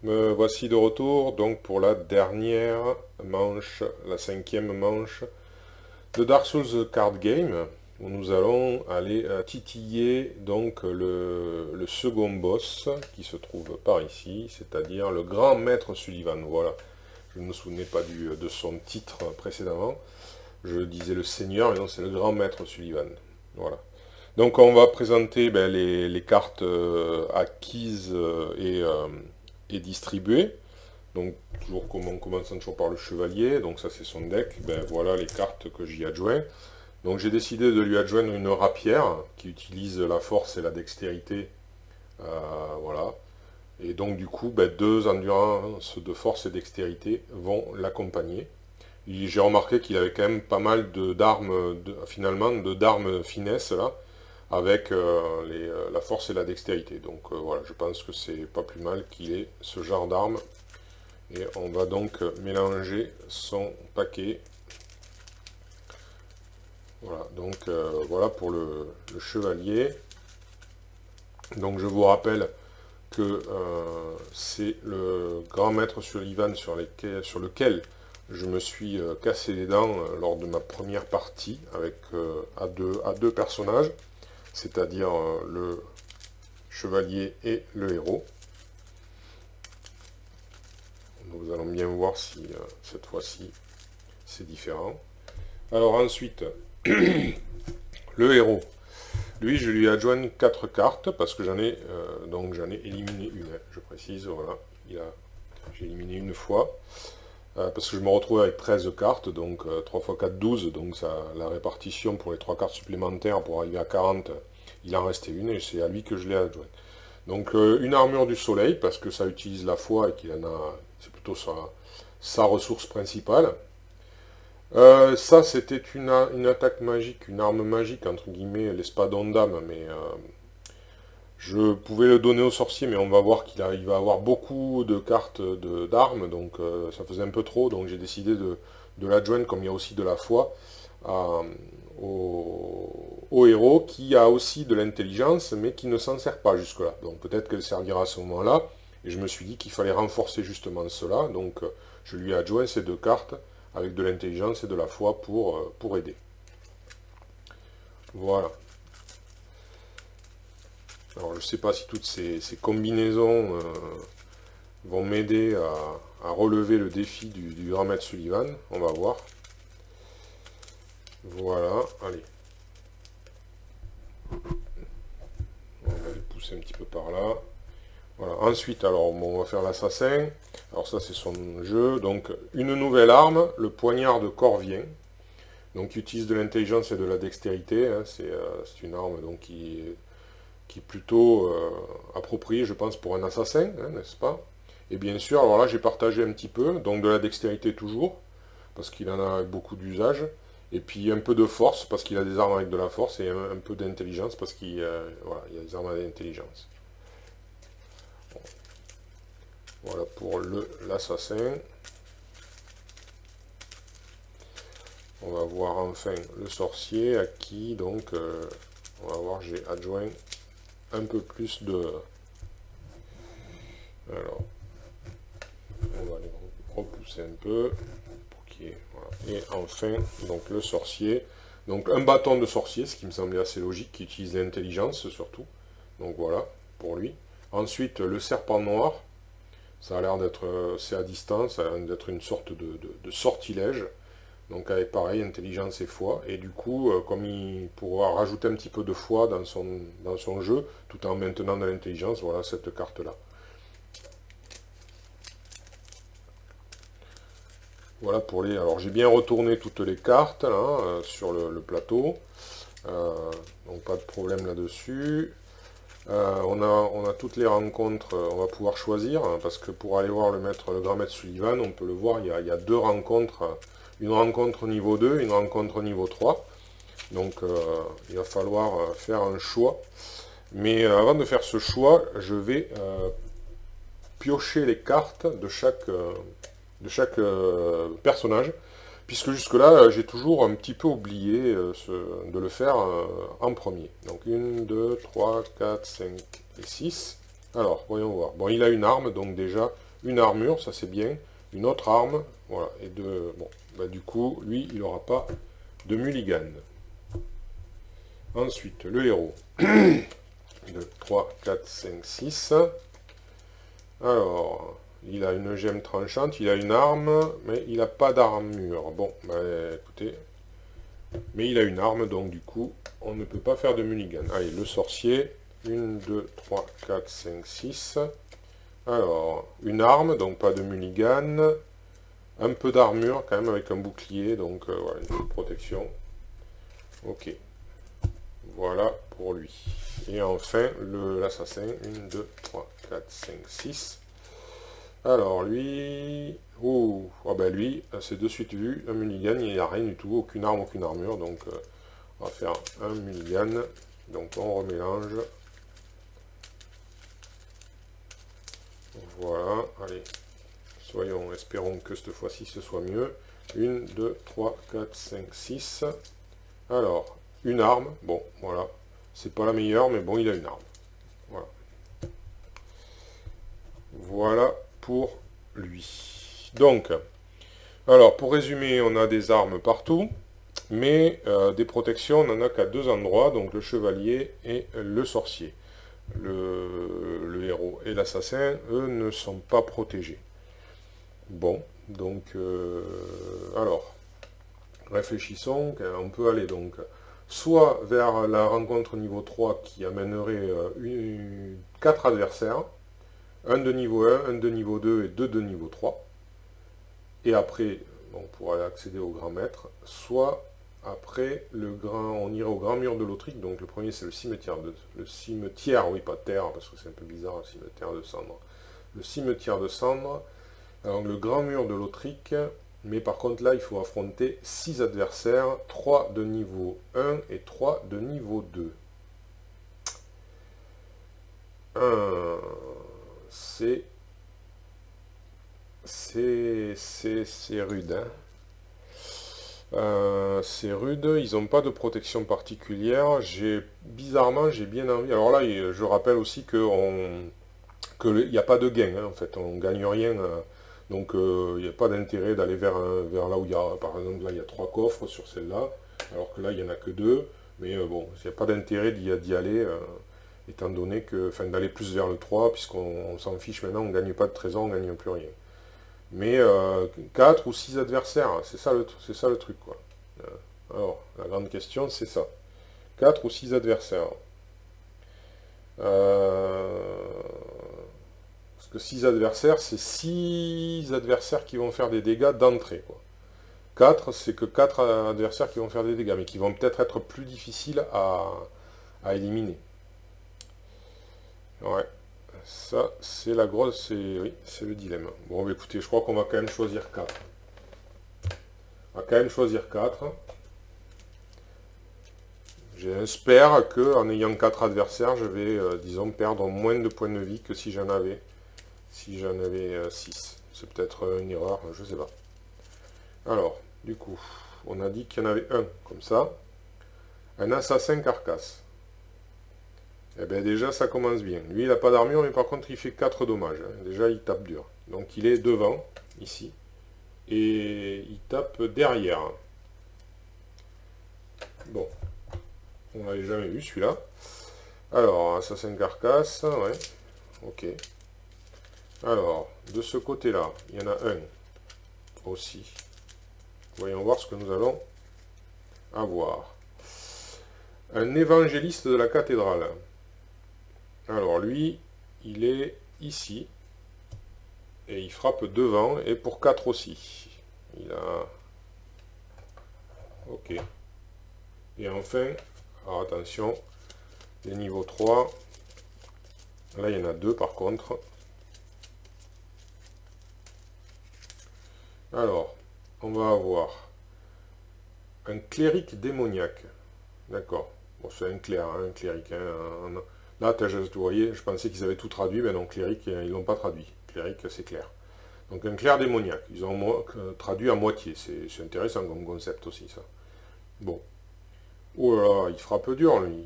Me voici de retour donc pour la dernière manche, la cinquième manche de Dark Souls Card Game, où nous allons aller titiller donc le second boss qui se trouve par ici, c'est-à-dire le grand maître Sullivan. Voilà, je ne me souvenais pas de son titre précédemment, je disais le seigneur, mais non, c'est le grand maître Sullivan. Voilà. Donc on va présenter les cartes acquises et distribuées. Donc, toujours comme on commence toujours par le chevalier, donc ça c'est son deck, ben voilà les cartes que j'y adjoins. Donc j'ai décidé de lui adjoindre une rapière qui utilise la force et la dextérité, voilà. Et donc du coup, ben, deux endurances de force et dextérité vont l'accompagner. J'ai remarqué qu'il avait quand même pas mal d'armes, finalement, d'armes finesse là, avec la force et la dextérité. Donc voilà, je pense que c'est pas plus mal qu'il ait ce genre d'armes. Et on va donc mélanger son paquet. Voilà, donc voilà pour le chevalier. Donc je vous rappelle que c'est le grand maître Sullivan sur lequel je me suis cassé les dents lors de ma première partie avec à deux personnages, c'est-à-dire le chevalier et le héros. Nous allons bien voir si cette fois-ci c'est différent. Alors ensuite, le héros. Lui, je lui adjoins 4 cartes parce que j'en ai éliminé une, hein, je précise, voilà. J'ai éliminé une fois. Parce que je me retrouve avec 13 cartes, donc 3 x 4, 12, donc ça, la répartition pour les 3 cartes supplémentaires pour arriver à 40, il en restait une et c'est à lui que je l'ai adjoint. Donc une armure du soleil, parce que ça utilise la foi et qu'il en a, c'est plutôt sa ressource principale. Ça, c'était une attaque magique, une arme magique, entre guillemets, l'espadon d'âme, mais je pouvais le donner au sorcier, mais on va voir qu'il va avoir beaucoup de cartes d'armes, donc ça faisait un peu trop, donc j'ai décidé de l'adjoindre, comme il y a aussi de la foi, à- au héros, qui a aussi de l'intelligence, mais qui ne s'en sert pas jusque-là. Donc peut-être qu'elle servira à ce moment-là, et je me suis dit qu'il fallait renforcer justement cela, donc je lui ai adjoint ces deux cartes, avec de l'intelligence et de la foi pour aider. Voilà. Alors je ne sais pas si toutes ces combinaisons vont m'aider à relever le défi du grand maître Sullivan. On va voir. Voilà, allez. On va les pousser un petit peu par là. Voilà. Ensuite, alors bon, on va faire l'assassin. Alors ça c'est son jeu. Donc une nouvelle arme, le poignard de Corvien. Donc qui utilise de l'intelligence et de la dextérité. Hein. C'est une arme donc qui est plutôt appropriée, je pense, pour un assassin, hein, n'est-ce pas? Et bien sûr, alors là j'ai partagé un petit peu, donc de la dextérité toujours, parce qu'il en a beaucoup d'usage, et puis un peu de force, parce qu'il a des armes avec de la force, et un peu d'intelligence, parce voilà, il y a des armes avec l'intelligence. Bon, voilà pour l'assassin. On va voir enfin le sorcier, à qui donc, on va voir, j'ai adjoint un peu plus de... Alors, on va les repousser un peu. Voilà. Et enfin, donc le sorcier. Donc un bâton de sorcier, ce qui me semblait assez logique, qui utilise l'intelligence surtout. Donc voilà, pour lui. Ensuite, le serpent noir. Ça a l'air d'être, c'est à distance, ça a l'air d'être une sorte de sortilège. Donc avec pareil, intelligence et foi. Et du coup, comme il pourra rajouter un petit peu de foi dans son jeu, tout en maintenant de l'intelligence, voilà cette carte-là. Voilà pour les... Alors j'ai bien retourné toutes les cartes là, sur le plateau. Euh, donc pas de problème là-dessus. On a toutes les rencontres, on va pouvoir choisir, hein, parce que pour aller voir le grand maître Sullivan, on peut le voir, il y a deux rencontres. Une rencontre niveau 2, une rencontre niveau 3. Donc il va falloir faire un choix. Mais avant de faire ce choix, je vais piocher les cartes de chaque personnage, puisque jusque-là, j'ai toujours un petit peu oublié de le faire en premier. Donc 1, 2, 3, 4, 5 et 6. Alors, voyons voir. Bon, il a une arme, donc déjà, une armure, ça c'est bien, une autre arme, voilà, et de... Bon, bah, du coup, lui, il n'aura pas de mulligan. Ensuite, le héros. 2, 3, 4, 5, 6. Alors, il a une gemme tranchante, il a une arme, mais il n'a pas d'armure. Bon, bah écoutez, mais il a une arme, donc du coup, on ne peut pas faire de mulligan. Allez, le sorcier, 1, 2, 3, 4, 5, 6. Alors, une arme, donc pas de mulligan. Un peu d'armure, quand même, avec un bouclier, donc voilà, une protection. Ok. Voilà pour lui. Et enfin, l'assassin, 1, 2, 3, 4, 5, 6. Alors, lui... Oh, oh ben lui, c'est de suite vu, un mulligan, il n'y a rien du tout, aucune arme, aucune armure, donc on va faire un mulligan. Donc on remélange. Voilà, allez, espérons que cette fois-ci ce soit mieux. 1, 2, 3, 4, 5, 6. Alors, une arme, bon, voilà. C'est pas la meilleure, mais bon, il a une arme. Voilà. Voilà pour lui. Donc, alors, pour résumer, on a des armes partout, mais des protections, on n'en a qu'à deux endroits, donc le chevalier et le sorcier. Le héros et l'assassin, eux, ne sont pas protégés. Bon, donc, alors, réfléchissons, on peut aller donc soit vers la rencontre niveau 3 qui amènerait 4 adversaires, un de niveau 1, un de niveau 2 et deux de niveau 3, et après, on pourra accéder au grand maître, soit après, on irait au grand mur de l'Autrique, donc le premier c'est le cimetière, oui pas terre, parce que c'est un peu bizarre, le cimetière de cendres. Le cimetière de cendres, alors le grand mur de l'Autrique, mais par contre là il faut affronter 6 adversaires, 3 de niveau 1 et 3 de niveau 2. C'est rude, hein. C'est rude, ils n'ont pas de protection particulière. Bizarrement, j'ai bien envie. Alors là, je rappelle aussi qu'il n'y a pas de gain, hein, en fait, on ne gagne rien. Donc il n'y a pas d'intérêt d'aller vers là où il y a, par exemple, là il y a 3 coffres sur celle-là, alors que là il n'y en a que 2. Mais bon, il n'y a pas d'intérêt d'y aller, étant donné que, enfin, d'aller plus vers le 3, puisqu'on s'en fiche maintenant, on ne gagne pas de trésor, on ne gagne plus rien. Mais 4 ou 6 adversaires, c'est ça le truc, quoi. Alors, la grande question, c'est ça. 4 ou 6 adversaires. Parce que 6 adversaires, c'est 6 adversaires qui vont faire des dégâts d'entrée, quoi. 4, c'est que 4 adversaires qui vont faire des dégâts, mais qui vont peut-être être plus difficiles à éliminer. Ouais. Ça, c'est la grosse... Oui, c'est le dilemme. Bon, bah, écoutez, je crois qu'on va quand même choisir 4. On va quand même choisir 4. J'espère qu'en ayant 4 adversaires, je vais, disons, perdre moins de points de vie que si j'en avais 6. C'est peut-être une erreur, je sais pas. Alors, du coup, on a dit qu'il y en avait un, comme ça. Un assassin carcasse. Eh bien déjà, ça commence bien. Lui, il n'a pas d'armure, mais par contre, il fait 4 dommages. Déjà, il tape dur. Donc, il est devant, ici. Et il tape derrière. Bon. On l'avait jamais vu, celui-là. Alors, assassin carcasse, ouais. Ok. Alors, de ce côté-là, il y en a un. Aussi. Voyons voir ce que nous allons avoir. Un évangéliste de la cathédrale. Alors lui, il est ici. Et il frappe devant. Et pour 4 aussi. Il a... Ok. Et enfin, alors attention, les niveaux 3. Là, il y en a 2 par contre. Alors, on va avoir un cléric démoniaque. D'accord. Bon, c'est un cléric. Hein, Là, vous voyez, je pensais qu'ils avaient tout traduit, mais non, cléric, ils l'ont pas traduit. Cléric, c'est clair. Donc un clerc démoniaque. Ils ont traduit à moitié. C'est intéressant comme concept aussi, ça. Bon. Oh là là, il frappe dur, lui.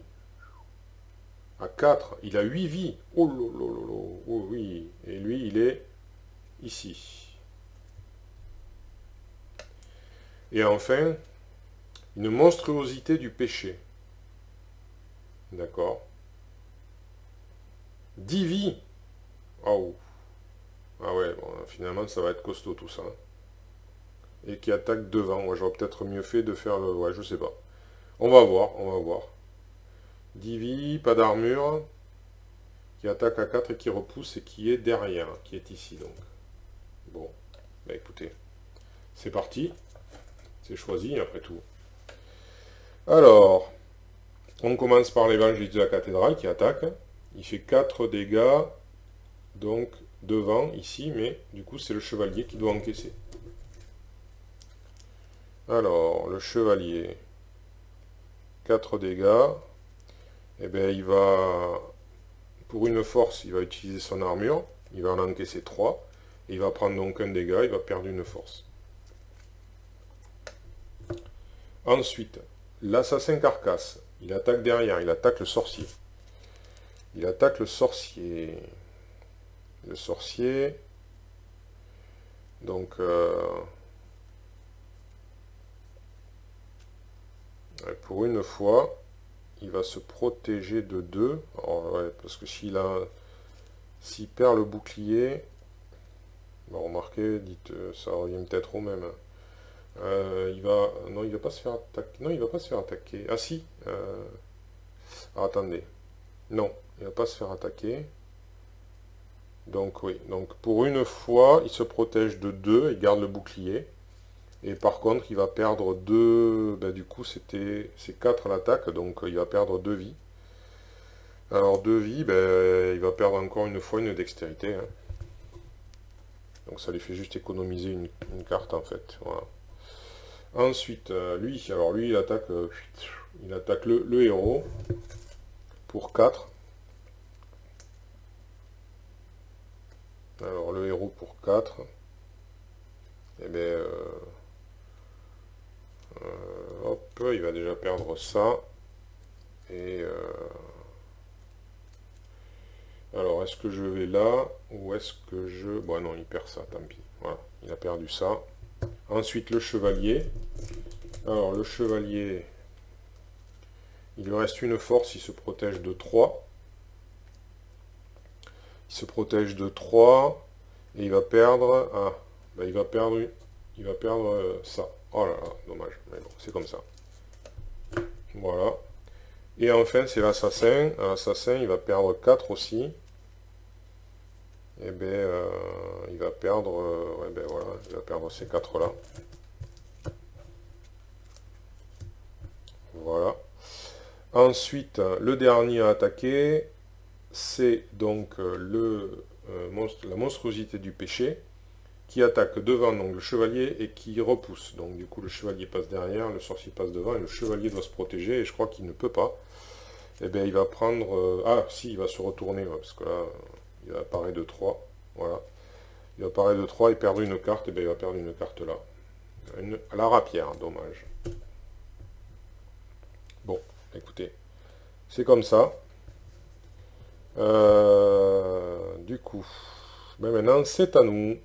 À 4, il a 8 vies. Oh là là là là. Oh oui. Et lui, il est ici. Et enfin, une monstruosité du péché. D'accord. 10 vies. Oh. Ah ouais, bon, finalement, ça va être costaud tout ça. Et qui attaque devant. Ouais, j'aurais peut-être mieux fait de faire le... Ouais, je sais pas. On va voir, on va voir. 10 vies, pas d'armure. Qui attaque à 4 et qui repousse et qui est derrière. Qui est ici, donc. Bon. Bah écoutez. C'est parti. C'est choisi, après tout. Alors... On commence par l'évangile de la cathédrale qui attaque. Il fait 4 dégâts, donc devant, ici, mais du coup c'est le chevalier qui doit encaisser. Alors, le chevalier, 4 dégâts, et bien il va, pour une force, il va utiliser son armure, il va en encaisser 3, et il va prendre donc un dégât, il va perdre une force. Ensuite, l'assassin carcasse. Il attaque derrière, il attaque le sorcier. Il attaque le sorcier. Le sorcier. Donc, pour une fois, il va se protéger de 2. Alors, ouais, parce que s'il perd le bouclier, bon, remarquez, dites, ça revient peut-être au même. Non, il va pas se faire attaquer. Non, il va pas se faire attaquer. Ah si. Alors, attendez. Non, il va pas se faire attaquer. Donc oui. Donc pour une fois, il se protège de 2 et garde le bouclier. Et par contre, il va perdre 2. Ben, du coup, c'est 4 l'attaque, donc il va perdre 2 vies. Alors 2 vies, ben, il va perdre encore une fois une dextérité. Hein. Donc ça lui fait juste économiser une carte en fait. Voilà. Ensuite, lui, il attaque le héros pour 4. Alors, le héros pour 4. Et bien, hop, il va déjà perdre ça. Et, alors, est-ce que je vais là ou est-ce que je... Bon, non, il perd ça, tant pis. Voilà, il a perdu ça. Ensuite, le chevalier. Alors, le chevalier, il lui reste une force, il se protège de 3. Il se protège de 3. Et il va perdre... Ah, ben il va perdre ça. Oh là là, dommage. Mais bon, c'est comme ça. Voilà. Et enfin, c'est l'assassin. L'assassin, il va perdre 4 aussi. Et bien, il va perdre... ouais, ben voilà, il va perdre ces 4-là. Voilà. Ensuite, le dernier à attaquer, c'est donc la monstruosité du péché, qui attaque devant donc, le chevalier et qui repousse. Donc du coup, le chevalier passe derrière, le sorcier passe devant, et le chevalier doit se protéger, et je crois qu'il ne peut pas. Et bien, il va prendre... ah, si, il va se retourner, ouais, parce que là, il va apparaître de 3. Voilà. Il va apparaître de 3 et perdre une carte, et bien il va perdre une carte là. À la rapière, dommage. Bon, écoutez, c'est comme ça. Du coup, ben maintenant, c'est à nous.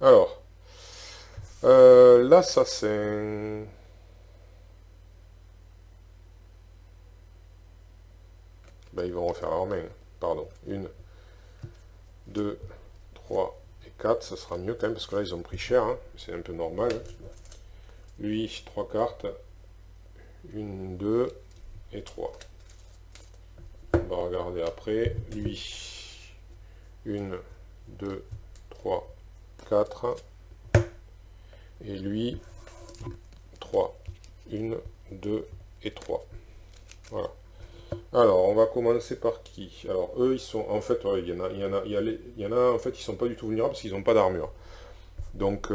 Alors, l'assassin... Ben, ils vont refaire leur main. Pardon. 1, 2, 3 et 4. Ça sera mieux quand même, parce que là, ils ont pris cher. Hein. C'est un peu normal. Lui, 3 cartes. 1, 2 et 3. On va regarder après. Lui, 1, 2, 3, 4. Et lui, 3. 1, 2 et 3. Voilà. Alors, on va commencer par qui? Alors, eux, ils sont... En fait, ouais, il y en a, en fait, ils sont pas du tout vulnérables parce qu'ils n'ont pas d'armure. Donc,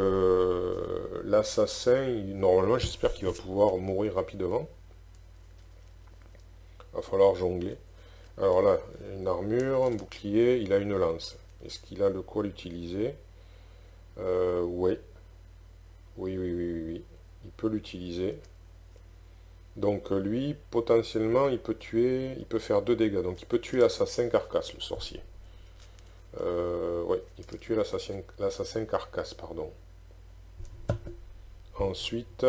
l'assassin, normalement, j'espère qu'il va pouvoir mourir rapidement. Il va falloir jongler. Alors là, une armure, un bouclier, il a une lance. Est-ce qu'il a le quoi l'utiliser? Ouais. Oui. Il peut l'utiliser. Donc lui, potentiellement, il peut faire 2 dégâts. Donc il peut tuer l'assassin carcasse, le sorcier. Ouais, il peut tuer l'assassin carcasse, pardon. Ensuite,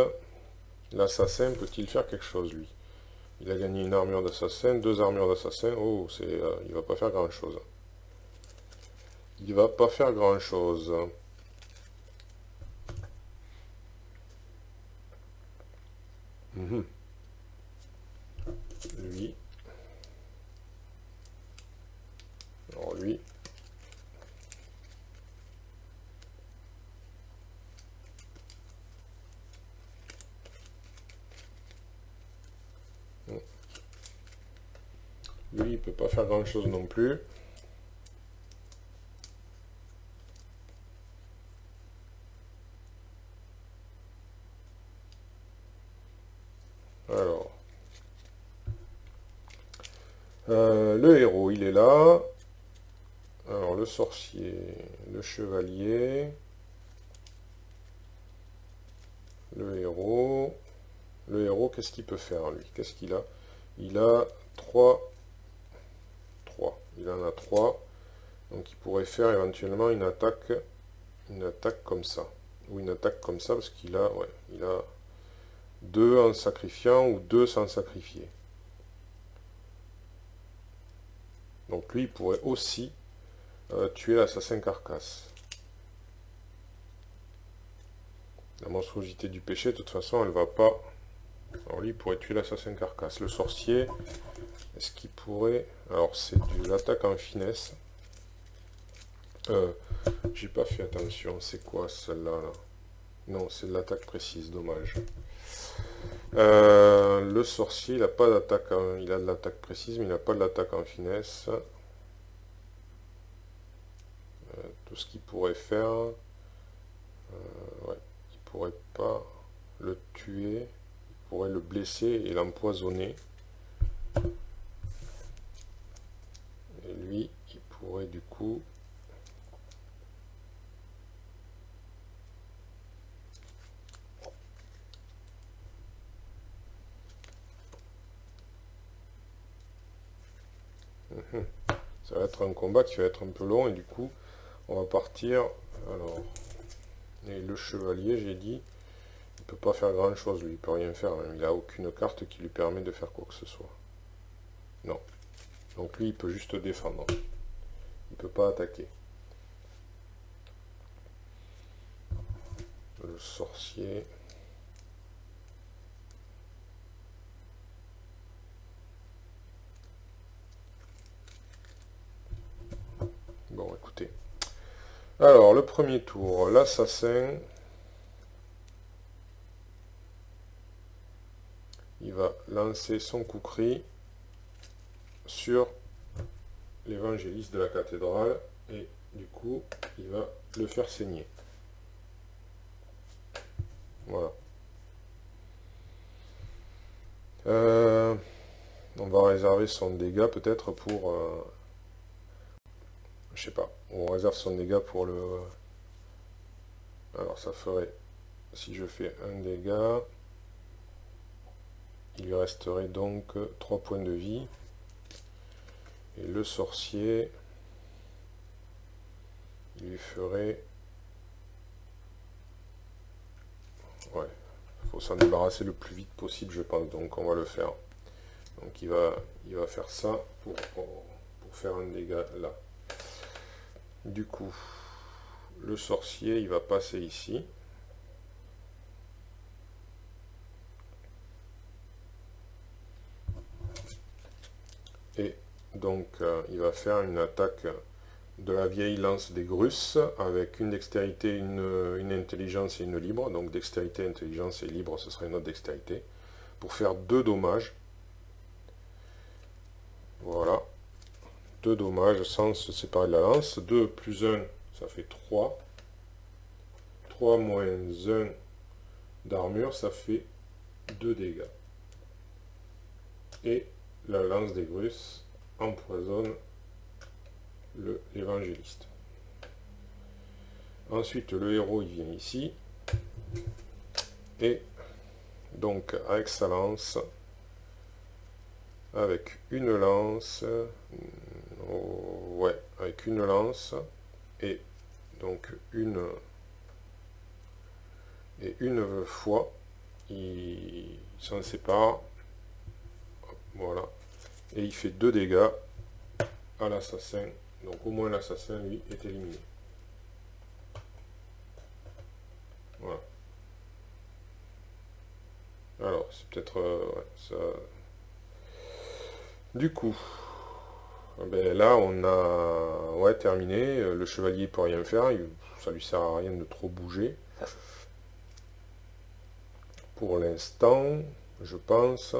l'assassin peut-il faire quelque chose, lui? Il a gagné une armure d'assassin, 2 armures d'assassin. Oh, il va pas faire grand-chose. Il va pas faire grand-chose. Lui. Alors lui. Lui, il peut pas faire grand-chose non plus. Alors. Le héros, il est là. Alors, le sorcier, le chevalier, le héros. Le héros, qu'est-ce qu'il peut faire, lui? Qu'est-ce qu'il a? Il a 3. Il en a 3. Donc, il pourrait faire éventuellement une attaque comme ça. Ou une attaque comme ça, parce qu'il a, ouais, il a 2 en sacrifiant ou 2 sans sacrifier. Donc, lui, il pourrait aussi tuer l'assassin carcasse. La monstruosité du péché, de toute façon, elle va pas. Alors lui, il pourrait tuer l'assassin carcasse. Le sorcier, est-ce qu'il pourrait... Alors, c'est de l'attaque en finesse. J'ai pas fait attention. C'est quoi celle-là là? Non, c'est de l'attaque précise, dommage. Le sorcier, il n'a pas d'attaque. Il a de l'attaque précise, mais il n'a pas de l'attaque en finesse. Tout ce qu'il pourrait faire... ouais, il pourrait pas le tuer. Il pourrait le blesser et l'empoisonner. Et lui, il pourrait du coup... Ça va être un combat qui va être un peu long et du coup, on va partir... Alors, et le chevalier, j'ai dit, il peut pas faire grand chose, lui, il peut rien faire. Hein. Il a aucune carte qui lui permet de faire quoi que ce soit. Non. Donc lui, il peut juste défendre. Il peut pas attaquer. Le sorcier... Bon, écoutez. Alors, le premier tour, l'assassin... Il va lancer son coup-cri sur l'évangéliste de la cathédrale et du coup, il va le faire saigner. Voilà. On va réserver son dégât peut-être pour... je sais pas. On réserve son dégât pour le... Alors ça ferait... Si je fais un dégât... Il lui resterait donc 3 points de vie. Et le sorcier, il lui ferait... Ouais, il faut s'en débarrasser le plus vite possible, je pense. Donc on va le faire. Donc il va faire ça pour faire un dégât là. Du coup, le sorcier, il va passer ici. Et donc, il va faire une attaque de la vieille lance des Grusses avec une dextérité, une intelligence et une libre. Donc, dextérité, intelligence et libre, ce serait une autre dextérité. Pour faire 2 dommages. Voilà. 2 dommages sans se séparer de la lance. 2 plus 1, ça fait 3. 3 moins 1 d'armure, ça fait 2 dégâts. Et la lance des Grusses empoisonne l'évangéliste. Ensuite, le héros, il vient ici. Et donc, avec sa lance, avec une lance, ouais, avec une lance et donc une fois il s'en sépare, voilà, et il fait 2 dégâts à l'assassin, donc au moins l'assassin lui est éliminé. Voilà. Alors c'est peut-être ouais, ça. Du coup, ben là on a ouais, terminé. Le chevalier peut rien faire, ça lui sert à rien de trop bouger. Pour l'instant, je pense.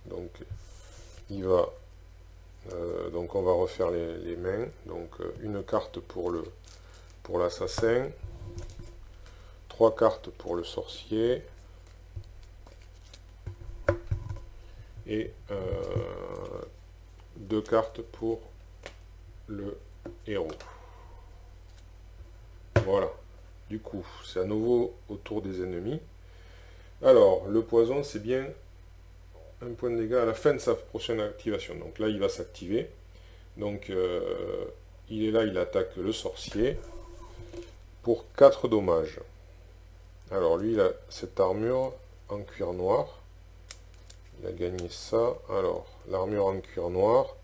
Donc il va. Donc on va refaire les mains. Donc une carte pour l'assassin, 3 cartes pour le sorcier et 2 cartes pour le héros. Voilà. Du coup, c'est à nouveau au tour des ennemis. Alors, le poison, c'est bien un point de dégâts à la fin de sa prochaine activation. Donc là, il va s'activer. Donc, il est là, il attaque le sorcier pour 4 dommages. Alors, lui, il a cette armure en cuir noir. Il a gagné ça. Alors, l'armure en cuir noir,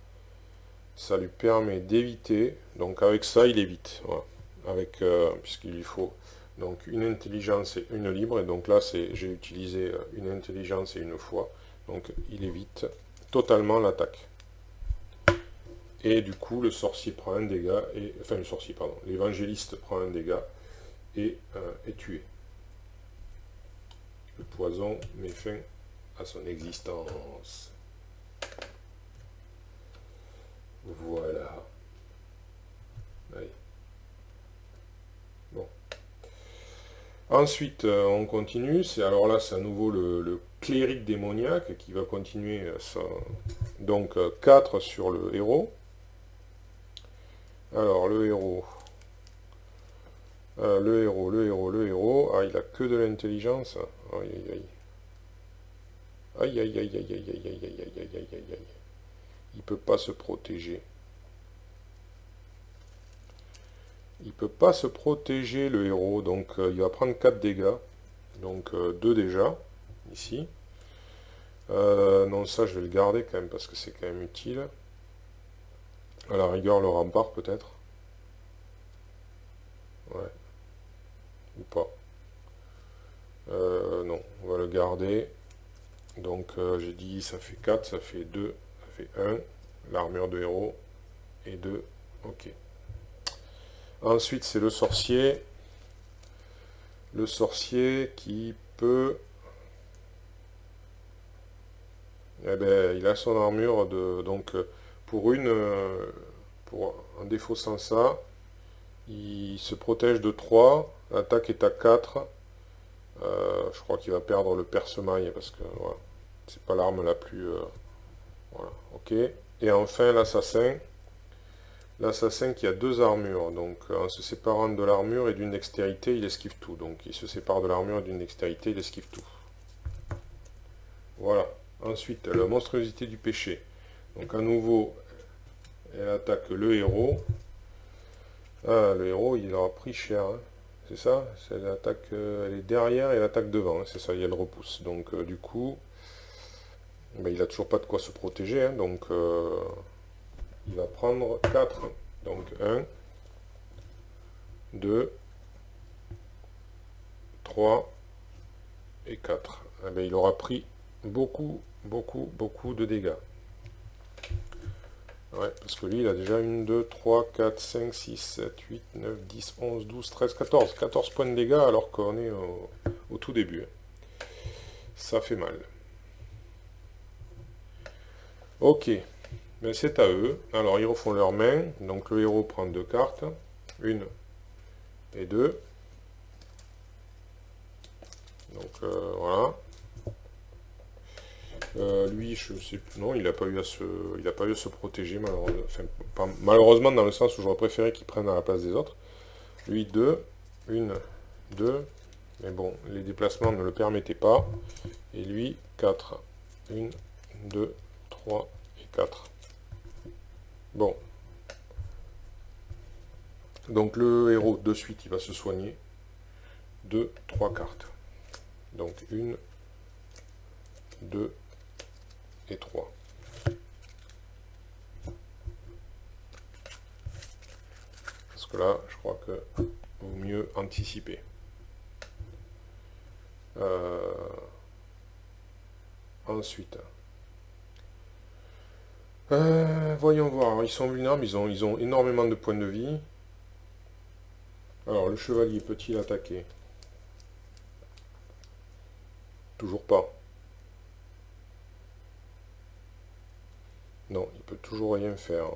ça lui permet d'éviter. Donc, avec ça, il évite. Voilà. Avec, puisqu'il lui faut donc une intelligence et une libre. Et donc là, j'ai utilisé une intelligence et une foi. Donc, il évite totalement l'attaque. Et du coup, le sorcier prend un dégât. Et, enfin, le sorcier, pardon. L'évangéliste prend un dégât et est tué. Le poison met fin à son existence. Voilà. Allez. Bon. Ensuite, on continue. Alors là, c'est à nouveau le cléric démoniaque qui va continuer ça. Donc 4 sur le héros. Alors le héros. Le héros. Ah, il a que de l'intelligence. Aïe aïe aïe. Aïe aïe aïe aïe aïe aïe aïe aïe aïe aïe aïe aïe. Il peut pas se protéger. Il peut pas se protéger le héros, donc il va prendre 4 dégâts. Donc 2 déjà, ici. Non, ça je vais le garder quand même parce que c'est quand même utile. À la rigueur, le rempart peut-être. Ouais. Ou pas. Non, on va le garder. Donc j'ai dit ça fait 4, ça fait 2, ça fait 1. L'armure de héros et 2. Ok. Ensuite, c'est le sorcier. Le sorcier qui peut... Eh ben, il a son armure de... Donc, pour un défaut sans ça, il se protège de 3. L'attaque est à 4. Je crois qu'il va perdre le perce-maille parce que voilà, c'est pas l'arme la plus... voilà, ok. Et enfin, l'assassin. L'assassin qui a 2 armures, donc en se séparant de l'armure et d'une dextérité, il esquive tout. Donc il se sépare de l'armure et d'une dextérité, il esquive tout. Voilà. Ensuite, la monstruosité du péché. Donc à nouveau, elle attaque le héros. Ah, le héros, il aura pris cher. Hein. C'est ça? Elle attaque, elle est derrière et elle attaque devant. Hein. C'est ça, il y a le repousse. Donc du coup, ben, il n'a toujours pas de quoi se protéger. Hein. Donc... il va prendre 4. Donc 1, 2, 3 et 4. Eh bien, il aura pris beaucoup de dégâts. Ouais, parce que lui, il a déjà 1, 2, 3, 4, 5, 6, 7, 8, 9, 10, 11, 12, 13, 14. 14 points de dégâts alors qu'on est au tout début. Ça fait mal. Ok. Ben, c'est à eux. Alors ils refont leurs mains. Donc le héros prend 2 cartes. 1 et 2. Donc voilà. Lui, je sais plus. Non, il n'a pas eu à se protéger, malheureusement. Enfin, pas, malheureusement dans le sens où j'aurais préféré qu'il prenne à la place des autres. Lui 2. 1, 2. Mais bon, les déplacements ne le permettaient pas. Et lui 4. 1, 2, 3 et 4. Bon, Donc le héros, de suite, il va se soigner de 3 cartes. Donc 1, 2 et 3. Parce que là, je crois que vaut mieux anticiper. Ensuite, voyons voir. Alors, ils sont vulnérables, ils ont énormément de points de vie. Alors, le chevalier peut-il attaquer? Toujours pas. Non, il peut toujours rien faire.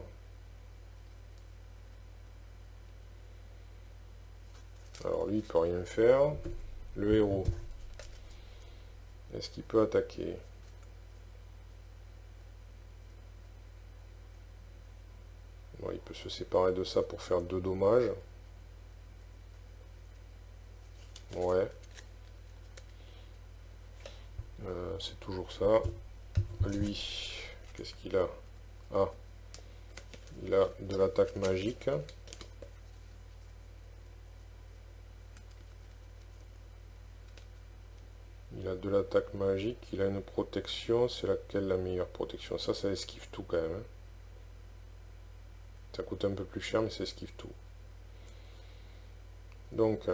Alors lui, il peut rien faire. Le héros, est-ce qu'il peut attaquer? Bon, il peut se séparer de ça pour faire 2 dommages. Ouais. C'est toujours ça. Lui, qu'est-ce qu'il a? Ah, il a de l'attaque magique. Il a de l'attaque magique, il a une protection. C'est laquelle la meilleure protection? Ça esquive tout quand même. Hein. Ça coûte un peu plus cher, mais ça esquive tout. Donc,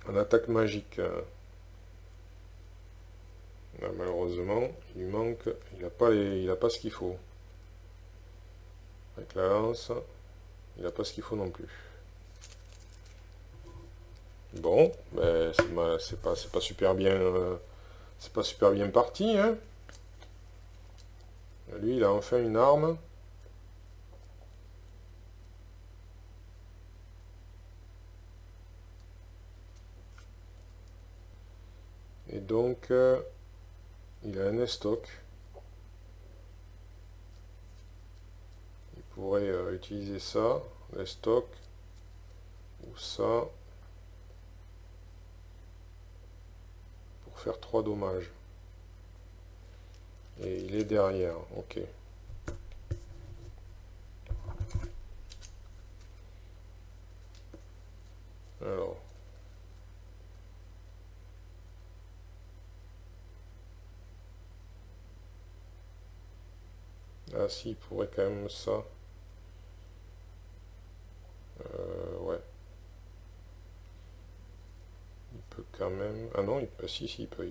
en attaque magique, malheureusement, il lui manque, il n'a pas ce qu'il faut. Avec la lance, il n'a pas ce qu'il faut non plus. Bon, ben c'est pas super bien, c'est pas super bien parti, hein. Lui, il a enfin une arme. Et donc, il a un estoc. Il pourrait utiliser ça, l'estoc, ou ça, pour faire 3 dommages. Et il est derrière, ok. Alors. Ah si, il pourrait quand même ça. Ouais. Il peut quand même... Ah non, si, il peut.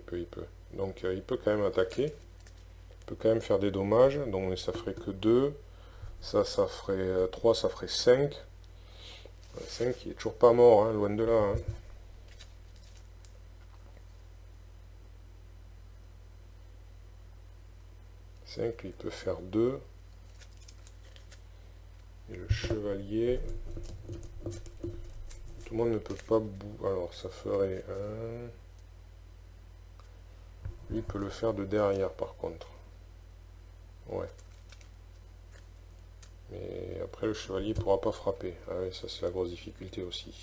Donc il peut quand même attaquer. Il peut quand même faire des dommages. Donc ça ferait que 2. Ça ferait 3, ça ferait 5. 5, il est toujours pas mort, hein, loin de là. Hein. Il peut faire 2. Et le chevalier... Tout le monde ne peut pas bouger. Alors ça ferait 1. Lui il peut le faire de derrière par contre. Ouais. Mais après le chevalier ne pourra pas frapper. Ah oui, ça c'est la grosse difficulté aussi.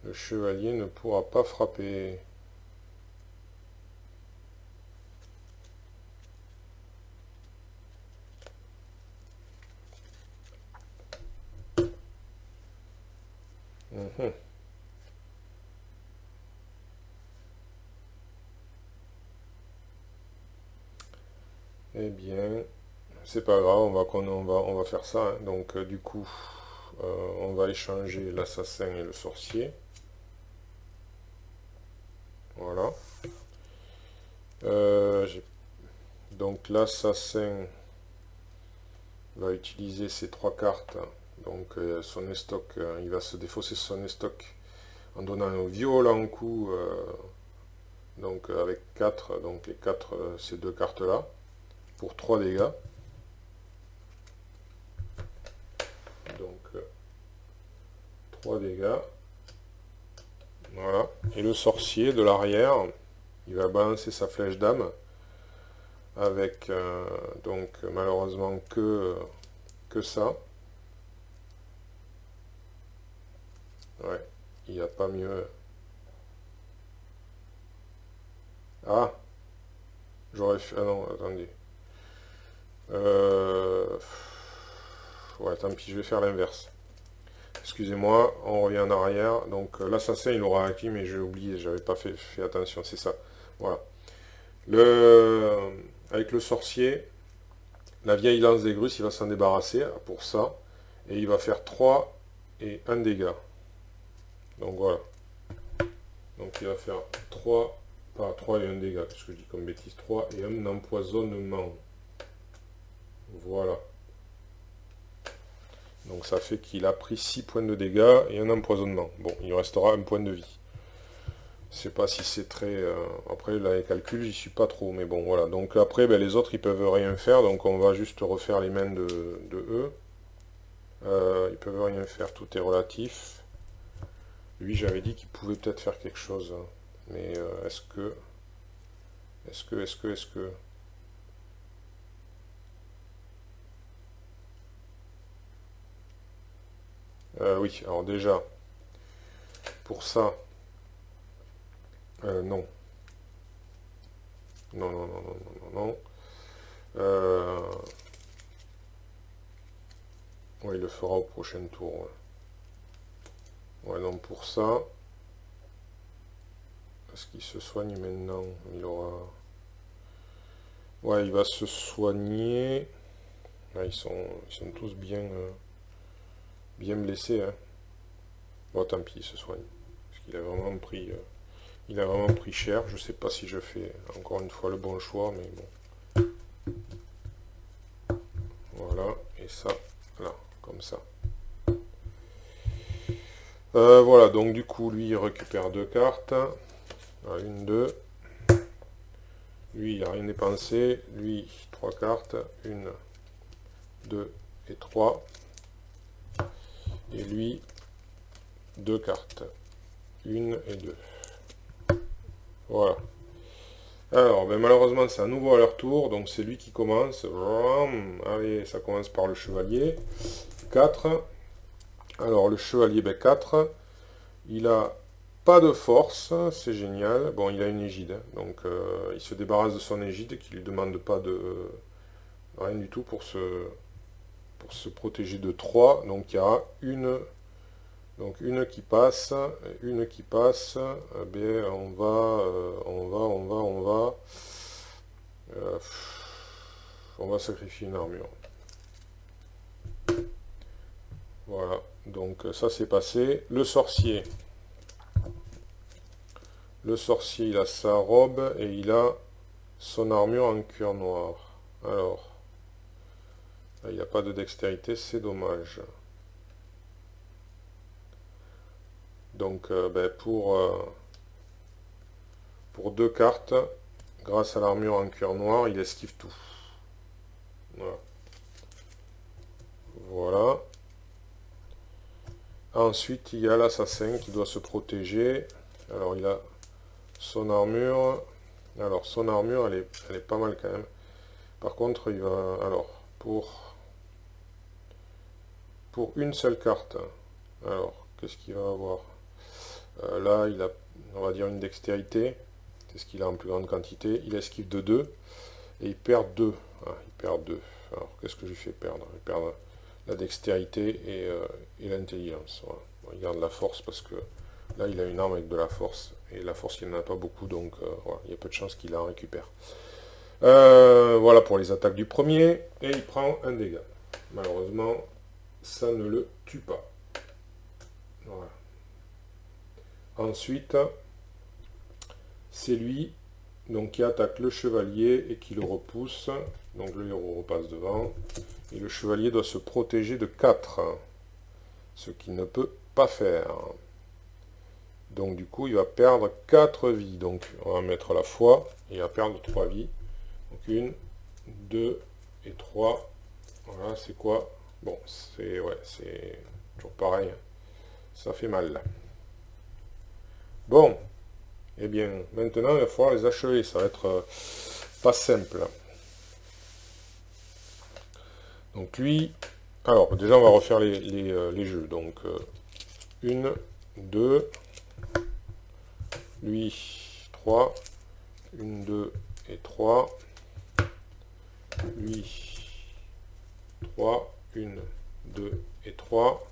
Le chevalier ne pourra pas frapper. Eh bien, c'est pas grave, on va faire ça. Hein. Donc du coup, on va échanger l'assassin et le sorcier. Voilà. Donc l'assassin va utiliser ces 3 cartes. Donc son estoc, il va se défausser son estoc en donnant un violent coup. Donc avec 4, donc les 4, ces 2 cartes là, pour 3 dégâts. Donc 3 dégâts. Voilà. Et le sorcier de l'arrière, il va balancer sa flèche d'âme avec donc malheureusement que ça. Ouais, il n'y a pas mieux. Ah, j'aurais fait... Ah non, attendez. Ouais, tant pis, je vais faire l'inverse. Excusez-moi, on revient en arrière. Donc l'assassin, il aura acquis, mais j'ai oublié, j'avais pas fait attention, c'est ça. Voilà. Avec le sorcier, la vieille lance des Grusses, il va s'en débarrasser pour ça. Et il va faire 3 et 1 dégât. Donc voilà. Donc il va faire 3, pas 3 et 1 dégât, qu'est-ce que je dis comme bêtise, 3 et 1 empoisonnement. Voilà. Donc ça fait qu'il a pris 6 points de dégâts et un empoisonnement. Bon, il restera un point de vie. Je sais pas si c'est très... après, là, les calculs, j'y suis pas trop. Mais bon, voilà. Donc après, ben, les autres, ils peuvent rien faire. Donc on va juste refaire les mains de eux. Ils peuvent rien faire. Tout est relatif. Lui, j'avais dit qu'il pouvait peut-être faire quelque chose. Hein. Mais est-ce que... oui, alors déjà, pour ça... non. Non, non, non, non, non, non. Ouais, il le fera au prochain tour. Ouais, ouais, non, pour ça... Est-ce qu'il se soigne maintenant? Il aura... Ouais, il va se soigner. Ouais, ils sont tous bien, bien blessés. Hein. Bon, tant pis, il se soigne. Parce qu'il a vraiment pris... il a vraiment pris cher. Je sais pas si je fais encore une fois le bon choix, mais bon. Voilà, et ça, là, comme ça. Voilà, donc du coup, lui, il récupère 2 cartes. Voilà, 1, 2. Lui, il n'a rien dépensé. Lui, 3 cartes. 1, 2 et 3. Et lui, 2 cartes. 1 et 2. Voilà. Alors, ben, malheureusement, c'est à nouveau à leur tour. Donc, c'est lui qui commence. Allez, ça commence par le chevalier. 4. Alors, le chevalier, ben, 4. Il a pas de force. C'est génial. Bon, il a une égide. Donc, il se débarrasse de son égide qui lui demande pas de... rien du tout pour se protéger de 3. Donc, il y a une... Donc une qui passe, bien, on va sacrifier une armure. Voilà, donc ça c'est passé. Le sorcier, il a sa robe et il a son armure en cuir noir. Alors, il n'a pas de dextérité, c'est dommage. Donc ben, pour 2 cartes, grâce à l'armure en cuir noir, il esquive tout. Voilà. Voilà. Ensuite, il y a l'assassin qui doit se protéger. Alors, il a son armure. Alors, son armure, elle est pas mal quand même. Par contre, il va... Alors, pour une seule carte. Alors, qu'est-ce qu'il va avoir? Là, il a, on va dire, une dextérité. C'est ce qu'il a en plus grande quantité. Il esquive de 2. Et il perd 2. Ah, il perd 2. Alors, qu'est-ce que je lui fais perdre? Il perd la dextérité et l'intelligence. Voilà. Bon, il garde la force parce que là, il a une arme avec de la force. Et la force, il n'en a pas beaucoup. Donc, voilà, il y a peu de chances qu'il la récupère. Voilà pour les attaques du premier. Et il prend un dégât. Malheureusement, ça ne le tue pas. Voilà. Ensuite, c'est lui donc, qui attaque le chevalier et qui le repousse. Donc le héros repasse devant. Et le chevalier doit se protéger de 4. Ce qu'il ne peut pas faire. Donc du coup, il va perdre 4 vies. Donc on va mettre la fois. Et il va perdre 3 vies. Donc 1, 2 et 3. Voilà, c'est quoi? Bon, c'est toujours pareil. Ça fait mal. Bon, eh bien, maintenant, il va falloir les achever. Ça va être pas simple. Donc lui, alors déjà, on va refaire les jeux. Donc, 1, 2, lui, 3, 1, 2 et 3. Lui, 3, 1, 2 et 3.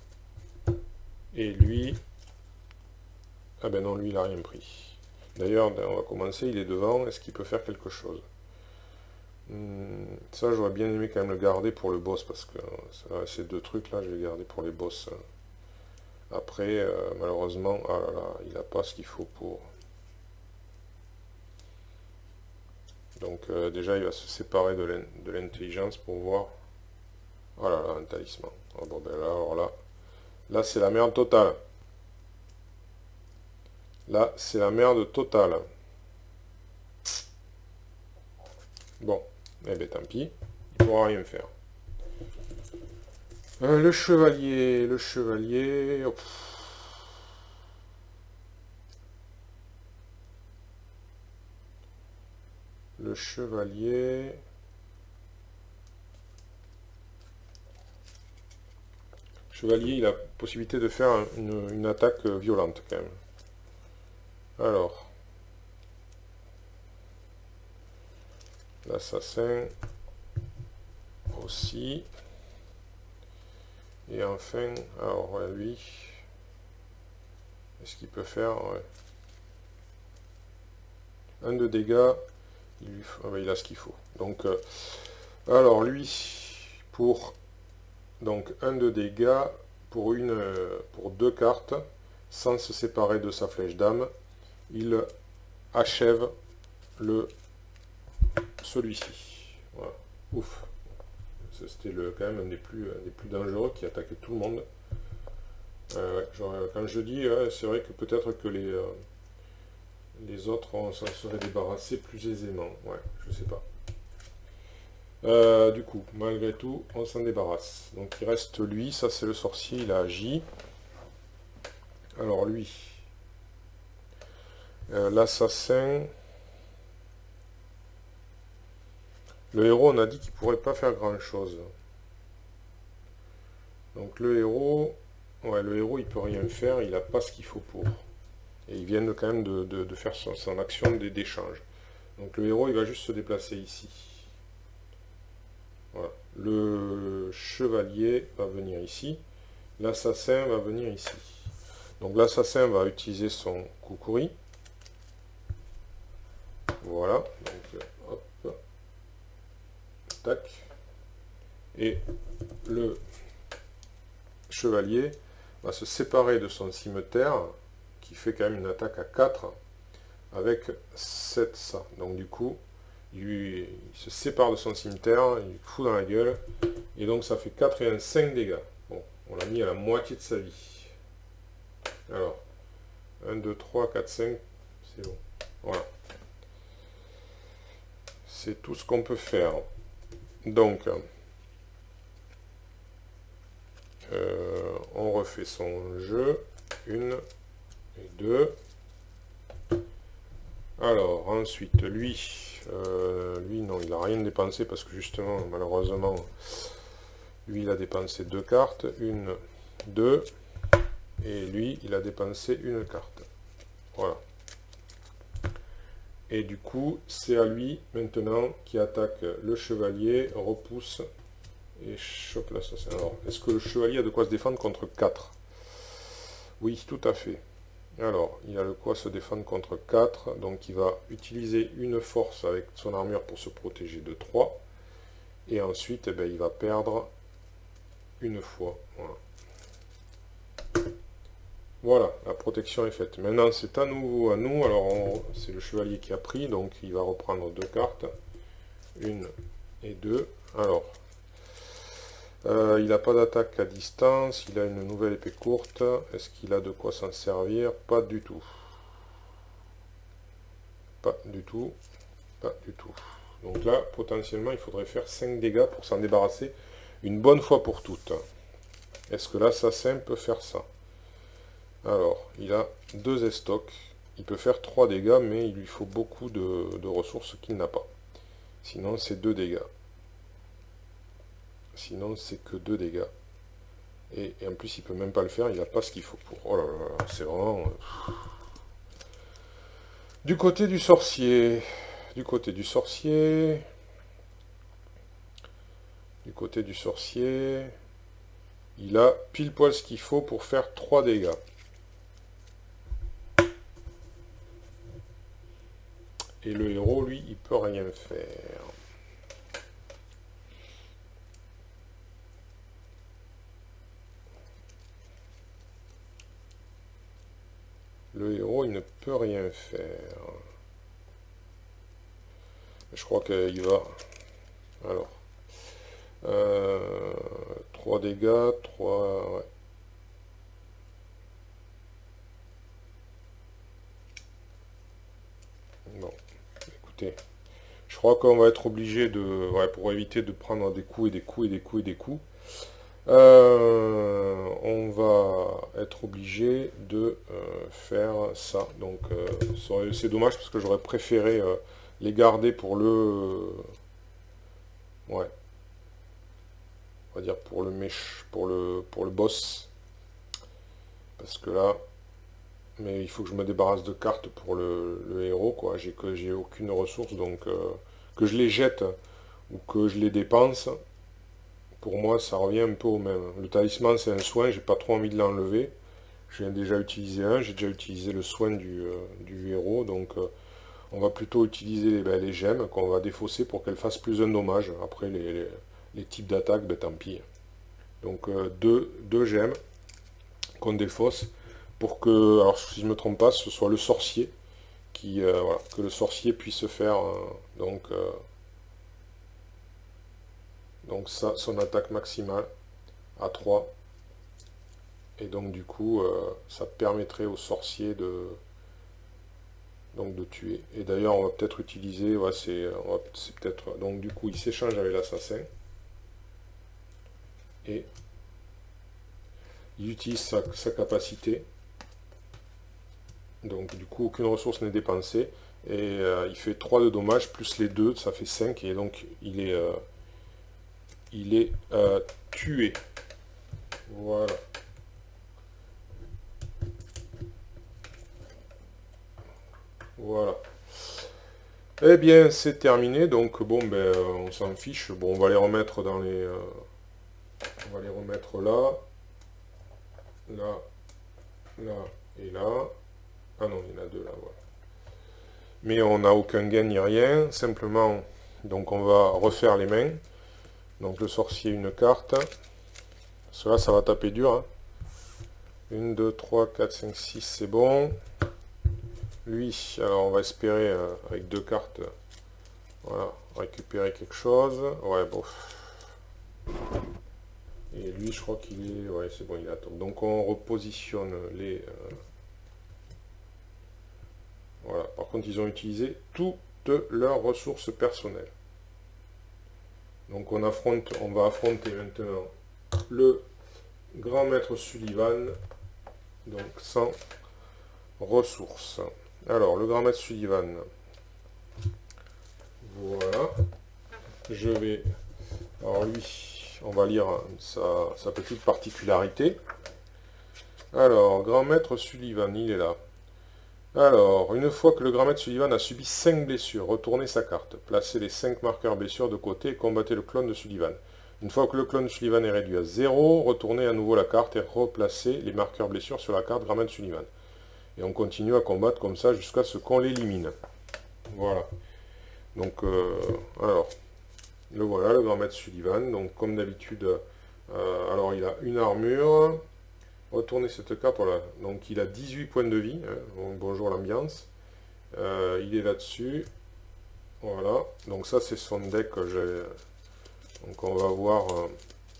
Et lui, ah ben non, lui il n'a rien pris. D'ailleurs, on va commencer, il est devant, est-ce qu'il peut faire quelque chose? Ça, j'aurais bien aimé quand même le garder pour le boss, parce que ces deux trucs-là, je vais les garder pour les boss. Après, malheureusement, ah là là, il n'a pas ce qu'il faut pour... Donc déjà, il va se séparer de l'intelligence pour voir... Oh là là, un talisman. Oh, bon, ben là, alors là c'est la merde totale. Là, c'est la merde totale. Bon, eh bien tant pis, il pourra rien faire. Le chevalier, oh, le chevalier... Chevalier, il a possibilité de faire une attaque violente quand même. Alors, l'assassin aussi. Et enfin, alors ouais, lui, est-ce qu'il peut faire ouais. 1 de dégâts, il a ce qu'il faut. Donc, alors lui, pour donc 1 de dégâts pour 2 cartes, sans se séparer de sa flèche d'âme, il achève celui-ci. Voilà. Ouf. C'était quand même un des plus dangereux qui attaquait tout le monde. Ouais, quand je dis, c'est vrai que peut-être que les autres, on s'en serait débarrassé plus aisément. Ouais, je sais pas. Du coup, malgré tout, on s'en débarrasse. Donc il reste lui, ça c'est le sorcier, il a agi. Alors lui, l'assassin... Le héros, on a dit qu'il pourrait pas faire grand chose. Donc le héros, ouais, il peut rien faire, il n'a pas ce qu'il faut pour. Et ils viennent quand même de faire son action d'échange. Donc le héros, il va juste se déplacer ici. Voilà. Le chevalier va venir ici. L'assassin va venir ici. Donc l'assassin va utiliser son kukuri. Voilà. Donc hop. Tac. Et le chevalier va se séparer de son cimetière, qui fait quand même une attaque à 4, avec 7 ça. Donc du coup, il se sépare de son cimetière, il fout dans la gueule, et donc ça fait 4 et 1, 5 dégâts. Bon, on l'a mis à la moitié de sa vie. Alors, 1, 2, 3, 4, 5, c'est bon. Voilà. C'est tout ce qu'on peut faire. Donc, on refait son jeu. 1 et 2. Alors, ensuite, lui, non, il n'a rien dépensé parce que justement, malheureusement, lui, il a dépensé 2 cartes. 1, 2. Et lui, il a dépensé une carte. Voilà. Et du coup, c'est à lui, maintenant, qui attaque le chevalier, repousse et chope l'assassin. Alors, est-ce que le chevalier a de quoi se défendre contre 4? Oui, tout à fait. Alors, il a de quoi se défendre contre 4, donc il va utiliser une force avec son armure pour se protéger de 3. Et ensuite, eh bien, il va perdre une fois. Voilà. Voilà, la protection est faite. Maintenant, c'est à nouveau à nous. Alors, c'est le chevalier qui a pris, donc il va reprendre 2 cartes. 1 et 2. Alors, il n'a pas d'attaque à distance. Il a une nouvelle épée courte. Est-ce qu'il a de quoi s'en servir? Pas du tout. Pas du tout. Pas du tout. Donc là, potentiellement, il faudrait faire 5 dégâts pour s'en débarrasser une bonne fois pour toutes. Est-ce que l'assassin peut faire ça? Alors, il a 2 estocs, il peut faire 3 dégâts, mais il lui faut beaucoup de ressources qu'il n'a pas. Sinon, c'est 2 dégâts. Sinon, c'est que 2 dégâts. Et en plus, il peut même pas le faire, il n'a pas ce qu'il faut pour. Oh là là, c'est vraiment... Du côté du sorcier, du côté du sorcier. Du côté du sorcier, il a pile poil ce qu'il faut pour faire 3 dégâts. Et le héros, lui, il peut rien faire. Le héros, il ne peut rien faire. Je crois qu'il va... Alors... 3 dégâts, 3... Ouais. Bon, écoutez, je crois qu'on va être obligé de... Ouais, pour éviter de prendre des coups et des coups et des coups et des coups, on va être obligé de faire ça. Donc, c'est dommage parce que j'aurais préféré les garder pour le... Ouais. On va dire pour le pour le boss. Parce que là... Mais il faut que je me débarrasse de cartes pour le héros, quoi. J'ai aucune ressource, donc que je les jette ou que je les dépense, pour moi ça revient un peu au même. Le talisman c'est un soin, j'ai pas trop envie de l'enlever. J'ai déjà utilisé un, j'ai déjà utilisé le soin du héros, donc on va plutôt utiliser les gemmes qu'on va défausser pour qu'elles fassent plus un dommage. Après les types d'attaque, ben tant pis. Donc deux gemmes qu'on défausse pour que, alors si je ne me trompe pas, ce soit le sorcier qui, voilà, que le sorcier puisse faire donc ça, son attaque maximale à 3. Et donc du coup, ça permettrait au sorcier de tuer. Et d'ailleurs, on va peut-être utiliser, ouais, c'est peut-être, donc du coup, il s'échange avec l'assassin. Et il utilise sa capacité. Donc du coup, aucune ressource n'est dépensée. Et il fait 3 de dommages, plus les 2, ça fait 5. Et donc, il est tué. Voilà. Voilà. Eh bien, c'est terminé. Donc, bon, ben, on s'en fiche. Bon, on va les remettre dans les... on va les remettre là. Là. Là. Et là. Ah non, il y en a 2 là, voilà. Mais on n'a aucun gain ni rien. Simplement, donc on va refaire les mains. Donc le sorcier, une carte. Cela, ça va taper dur. Hein. 1, 2, 3, 4, 5, 6, c'est bon. Lui, alors on va espérer avec 2 cartes, voilà, récupérer quelque chose. Ouais, bon. Et lui, je crois qu'il est... Ouais, c'est bon, il est à top. Donc on repositionne les... Voilà, par contre, ils ont utilisé toutes leurs ressources personnelles. Donc on va affronter maintenant le grand maître Sullivan, donc sans ressources. Alors, le grand maître Sullivan, voilà, je vais, alors lui, on va lire sa petite particularité. Alors, grand maître Sullivan, il est là. Alors, une fois que le grand maître Sullivan a subi 5 blessures, retournez sa carte, placez les 5 marqueurs blessures de côté et combattez le clone de Sullivan. Une fois que le clone de Sullivan est réduit à 0, retournez à nouveau la carte et replacez les marqueurs blessures sur la carte grand maître Sullivan. Et on continue à combattre comme ça jusqu'à ce qu'on l'élimine. Voilà. Donc, alors, le voilà, le grand maître Sullivan. Donc, comme d'habitude, alors il a une armure. Retournez cette carte, voilà. Donc, il a 18 points de vie. Hein. Donc, bonjour l'ambiance. Il est là-dessus. Voilà. Donc, ça, c'est son deck que j'ai. Donc, on va voir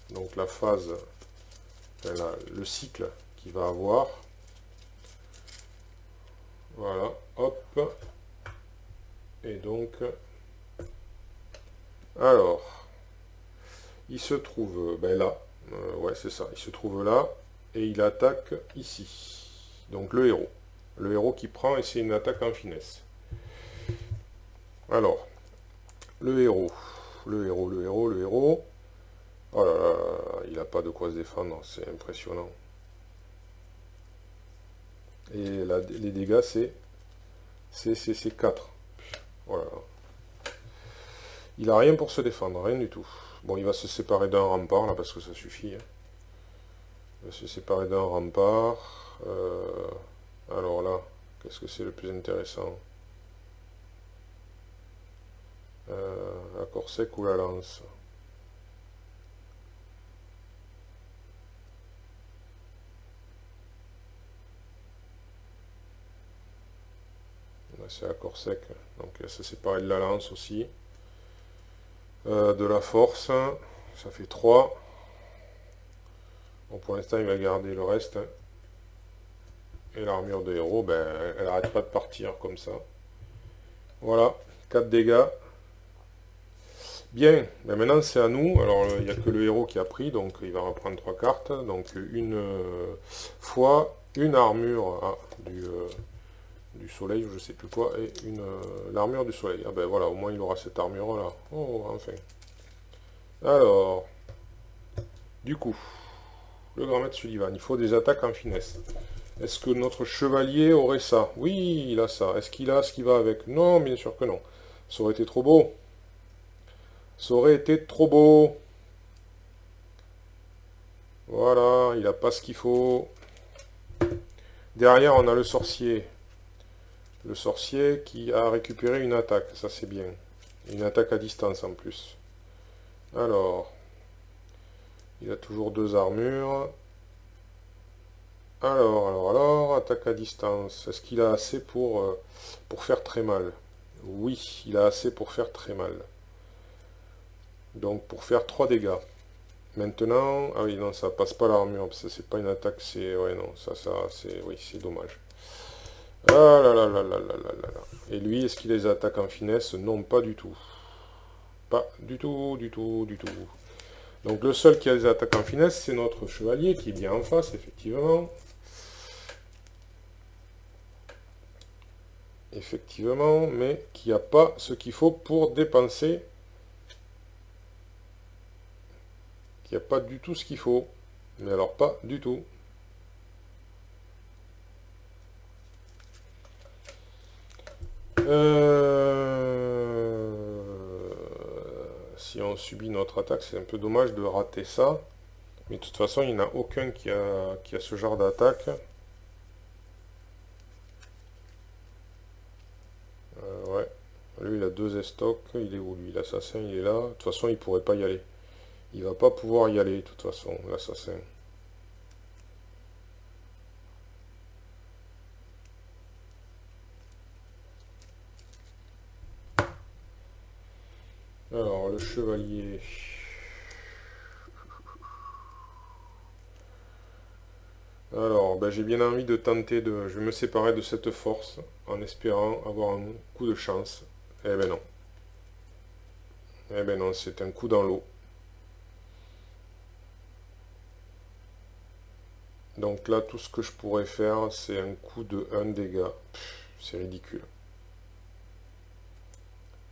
donc la phase, enfin, le cycle qu'il va avoir. Voilà, hop. Et donc, alors, il se trouve ben là, ouais c'est ça, il se trouve là, et il attaque ici. Donc le héros. Le héros qui prend, et c'est une attaque en finesse. Alors, le héros. Le héros. Oh là là, il n'a pas de quoi se défendre, c'est impressionnant. Et là, les dégâts, c'est 4. Voilà. Il a rien pour se défendre, rien du tout. Bon, il va se séparer d'un rempart, là, parce que ça suffit. Hein. Il va se séparer d'un rempart. Alors là, qu'est-ce que c'est le plus intéressant? La Corsec ou la lance? C'est la Corsec. Donc il va se séparer de la lance aussi. De la force, ça fait 3. Bon, pour l'instant, il va garder le reste. Hein. Et l'armure de héros, ben, elle n'arrête pas de partir comme ça. Voilà, 4 dégâts. Bien, ben maintenant c'est à nous. Alors il n'y a que le héros qui a pris, donc il va reprendre 3 cartes. Donc une fois une armure du soleil, je sais plus quoi, et l'armure du soleil. Ah ben voilà, au moins il aura cette armure là. Oh, enfin. Alors, du coup, le grand maître Sullivan, il faut des attaques en finesse. Est-ce que notre chevalier aurait ça? Oui, il a ça. Est-ce qu'il a ce qui va avec? Non, bien sûr que non. Ça aurait été trop beau. Ça aurait été trop beau. Voilà, il n'a pas ce qu'il faut. Derrière, on a le sorcier. Le sorcier qui a récupéré une attaque. Ça, c'est bien. Une attaque à distance en plus. Alors, il a toujours 2 armures. Alors, attaque à distance. Est-ce qu'il a assez pour faire très mal? Oui, il a assez pour faire très mal. Donc, pour faire 3 dégâts. Maintenant, ah oui, non, ça passe pas l'armure, parce que c'est pas une attaque, c'est... Ouais, non, c'est... Oui, c'est dommage. Ah là là là là là là là là. Et lui, est-ce qu'il a des attaques en finesse? Non, pas du tout. Pas du tout, du tout, du tout. Donc, le seul qui a des attaques en finesse, c'est notre chevalier, qui est bien en face, effectivement. Effectivement, mais qui n'a pas ce qu'il faut pour dépenser. Qui n'a pas du tout ce qu'il faut. Mais alors pas du tout. Si on subit notre attaque, c'est un peu dommage de rater ça. Mais de toute façon, il n'y en a aucun qui a ce genre d'attaque. Ouais. Lui, il a 2 estocs. Il est où, lui? L'assassin, il est là. De toute façon, il pourrait pas y aller. Il va pas pouvoir y aller, de toute façon, l'assassin. Alors, le chevalier... Alors, ben, j'ai bien envie de tenter de... Je vais me séparer de cette force, en espérant avoir un coup de chance. Eh ben non. Eh ben non, c'est un coup dans l'eau. Donc là, tout ce que je pourrais faire, c'est un coup de 1 dégât. C'est ridicule.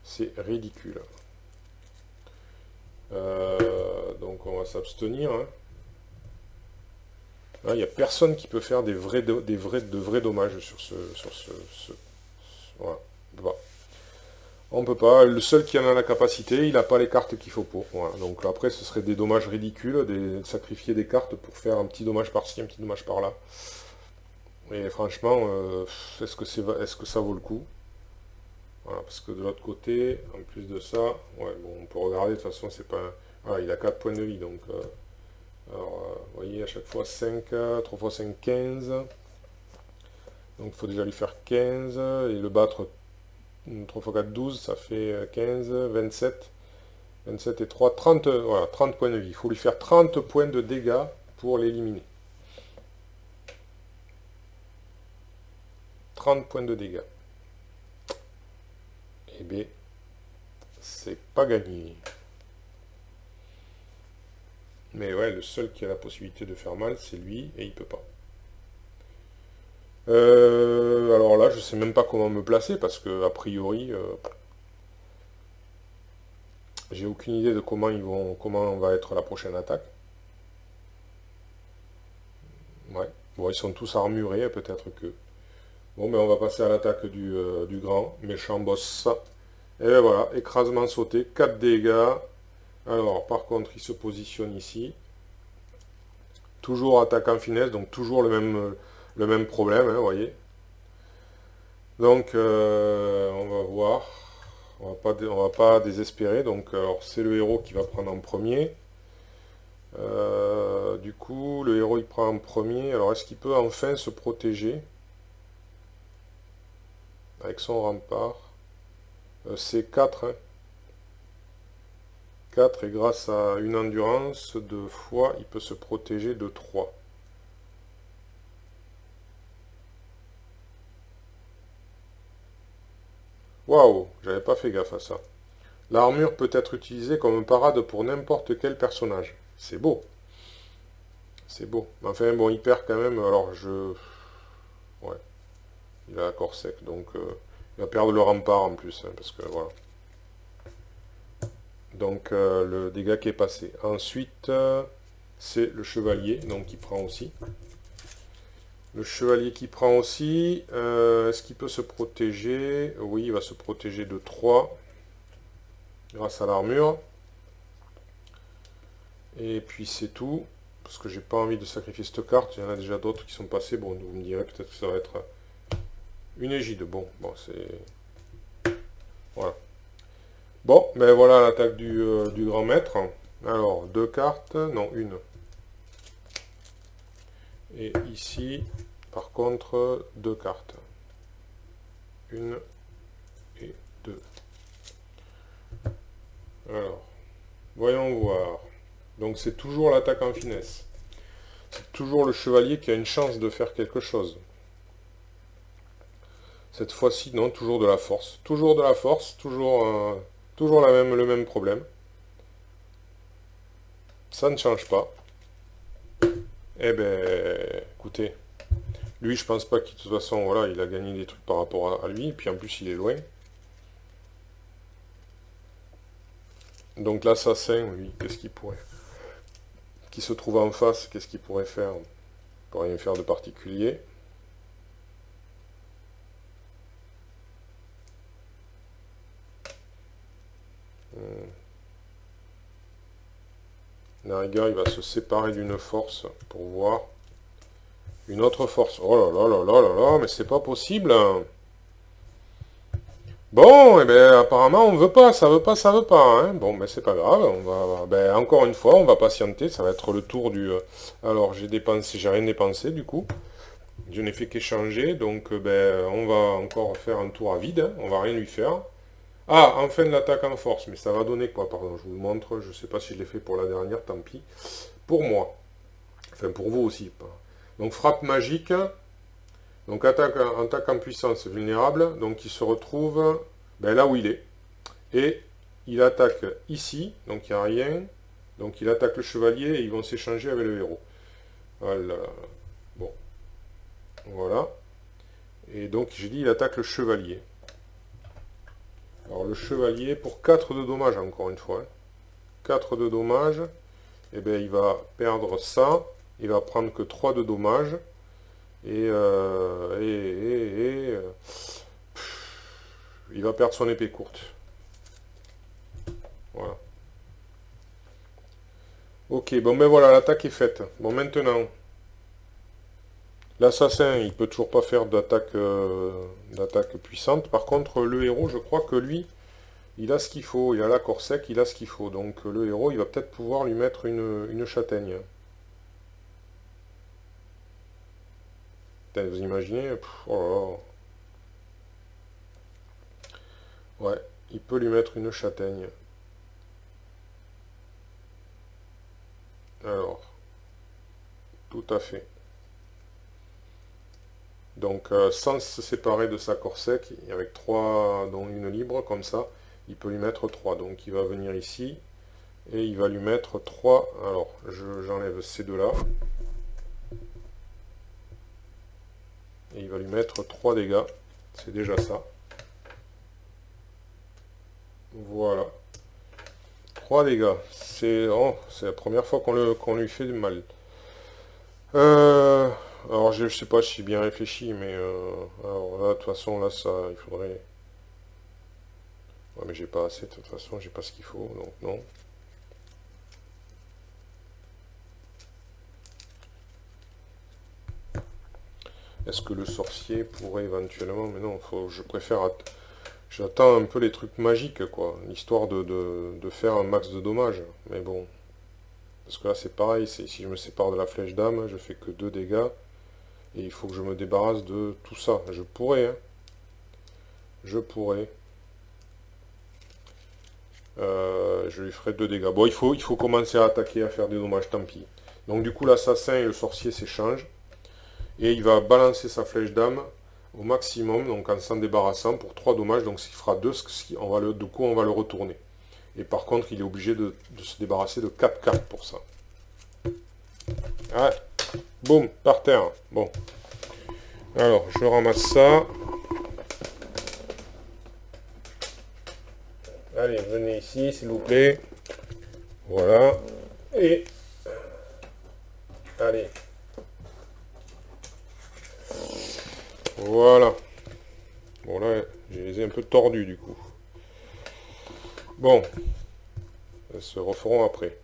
C'est ridicule. Donc on va s'abstenir. Hein. Il n'y a personne qui peut faire de vrais dommages sur ce voilà. On peut pas. Le seul qui en a la capacité, il n'a pas les cartes qu'il faut pour. Voilà. Donc après, ce serait des dommages ridicules, de sacrifier des cartes pour faire un petit dommage par-ci, un petit dommage par-là. Et franchement, est-ce que ça vaut le coup? Voilà, parce que de l'autre côté, en plus de ça, ouais, bon, on peut regarder, de toute façon, c'est pas... Voilà, il a 4 points de vie, donc... alors, vous voyez, à chaque fois 5, 3 fois 5, 15. Donc il faut déjà lui faire 15, et le battre 3 fois 4, 12, ça fait 15, 27. 27 et 3, 30, voilà, 30 points de vie. Il faut lui faire 30 points de dégâts pour l'éliminer. 30 points de dégâts. Eh bien, c'est pas gagné. Mais ouais, le seul qui a la possibilité de faire mal, c'est lui, et il peut pas. Alors là, je sais même pas comment me placer, parce que, a priori, j'ai aucune idée de comment va être la prochaine attaque. Ouais, bon, ils sont tous armurés, peut-être que... Bon, mais on va passer à l'attaque du grand méchant boss. Et ben voilà, écrasement sauté, 4 dégâts. Alors, par contre, il se positionne ici. Toujours attaque en finesse, donc toujours le même problème, hein, vous voyez. Donc, on va voir. On va pas désespérer. Donc, c'est le héros qui va prendre en premier. Du coup, le héros il prend en premier. Alors, est-ce qu'il peut enfin se protéger avec son rempart? C'est 4. Hein. 4 et grâce à une endurance de fois, il peut se protéger de 3. Waouh, j'avais pas fait gaffe à ça. L'armure peut être utilisée comme parade pour n'importe quel personnage. C'est beau. C'est beau. Enfin bon, il perd quand même. Alors je... Ouais. Il a la corps sec. Donc il va perdre le rempart en plus. Hein, parce que voilà. Donc le dégât qui est passé. Ensuite, c'est le chevalier. Donc il prend aussi. Le chevalier qui prend aussi. Est-ce qu'il peut se protéger? Oui, il va se protéger de 3. Grâce à l'armure. Et puis c'est tout. Parce que j'ai pas envie de sacrifier cette carte. Il y en a déjà d'autres qui sont passés. Bon, vous me direz peut-être que ça va être une égide. Bon, c'est... Voilà. Bon, ben voilà l'attaque du grand maître. Alors, 2 cartes. Non, une. Et ici, par contre, 2 cartes. Une et 2. Alors, voyons voir. Donc c'est toujours l'attaque en finesse. C'est toujours le chevalier qui a une chance de faire quelque chose. Cette fois-ci, non, toujours de la force. Toujours de la force, toujours le même problème. Ça ne change pas. Eh ben, écoutez, lui, je pense pas qu'il, de toute façon, voilà, il a gagné des trucs par rapport à lui, et puis en plus, il est loin. Donc l'assassin, lui, qu'est-ce qu'il pourrait... Qui se trouve en face, qu'est-ce qu'il pourrait faire? Il ne peut rien faire de particulier. La rigueur, il va se séparer d'une force pour voir une autre force. Oh là là là là là là, mais c'est pas possible. Bon, et bien apparemment on veut pas, ça veut pas, ça veut pas. Hein. Bon, ben c'est pas grave. On va, ben, encore une fois, on va patienter. Ça va être le tour du. Alors j'ai dépensé, j'ai rien dépensé du coup. Je n'ai fait qu'échanger, donc ben on va encore faire un tour à vide. Hein. On va rien lui faire. Ah, enfin de l'attaque en force, mais ça va donner quoi? Pardon, je vous le montre. Je sais pas si je l'ai fait pour la dernière, tant pis. Pour moi. Enfin, pour vous aussi. Donc, frappe magique. Donc, attaque en puissance vulnérable. Donc, il se retrouve ben, là où il est. Et il attaque ici. Donc, il n'y a rien. Donc, il attaque le chevalier et ils vont s'échanger avec le héros. Voilà. Bon. Voilà. Et donc, j'ai dit, il attaque le chevalier. Alors, le chevalier, pour 4 de dommages, encore une fois. 4 de dommages. Et bien, il va perdre ça. Il va prendre que 3 de dommages. Et il va perdre son épée courte. Voilà. Ok, bon ben voilà, l'attaque est faite. Bon, maintenant, l'assassin, il peut toujours pas faire d'attaque puissante. Par contre, le héros, je crois que lui, il a ce qu'il faut. Il a l'accord sec, il a ce qu'il faut. Donc le héros, il va peut-être pouvoir lui mettre une châtaigne. Vous imaginez? Oh là là. Ouais, il peut lui mettre une châtaigne. Alors, tout à fait. Donc, sans se séparer de sa corps sec, avec 3, dont une libre, comme ça, il peut lui mettre 3. Donc, il va venir ici, et il va lui mettre 3. Alors, j'enlève ces deux-là. Et il va lui mettre 3 dégâts. C'est déjà ça. Voilà. 3 dégâts. C'est la première fois qu'on lui fait du mal. Alors je sais pas si j'ai bien réfléchi, mais alors là, de toute façon, là, ça, il faudrait... Ouais, mais j'ai pas assez, de toute façon, j'ai pas ce qu'il faut, donc non. Est-ce que le sorcier pourrait éventuellement... Mais non, je préfère... J'attends un peu les trucs magiques, quoi. L'histoire de faire un max de dommages. Mais bon. Parce que là, c'est pareil. Si je me sépare de la flèche d'âme, je fais que 2 dégâts. Et il faut que je me débarrasse de tout ça. Je pourrais, hein. Je pourrais. Je lui ferai 2 dégâts. Bon, il faut commencer à attaquer, à faire des dommages, tant pis. Donc du coup, l'assassin et le sorcier s'échangent. Et il va balancer sa flèche d'âme au maximum, donc en s'en débarrassant pour 3 dommages. Donc s'il fera 2, du coup on va le retourner. Et par contre, il est obligé de se débarrasser de 4 cartes pour ça. Ouais. Boum, par terre. Bon. Alors, je ramasse ça. Allez, venez ici, s'il vous plaît. Voilà. Et... Allez. Voilà. Bon, là, j'ai les ai un peu tordus, du coup. Bon. Elles se referont après.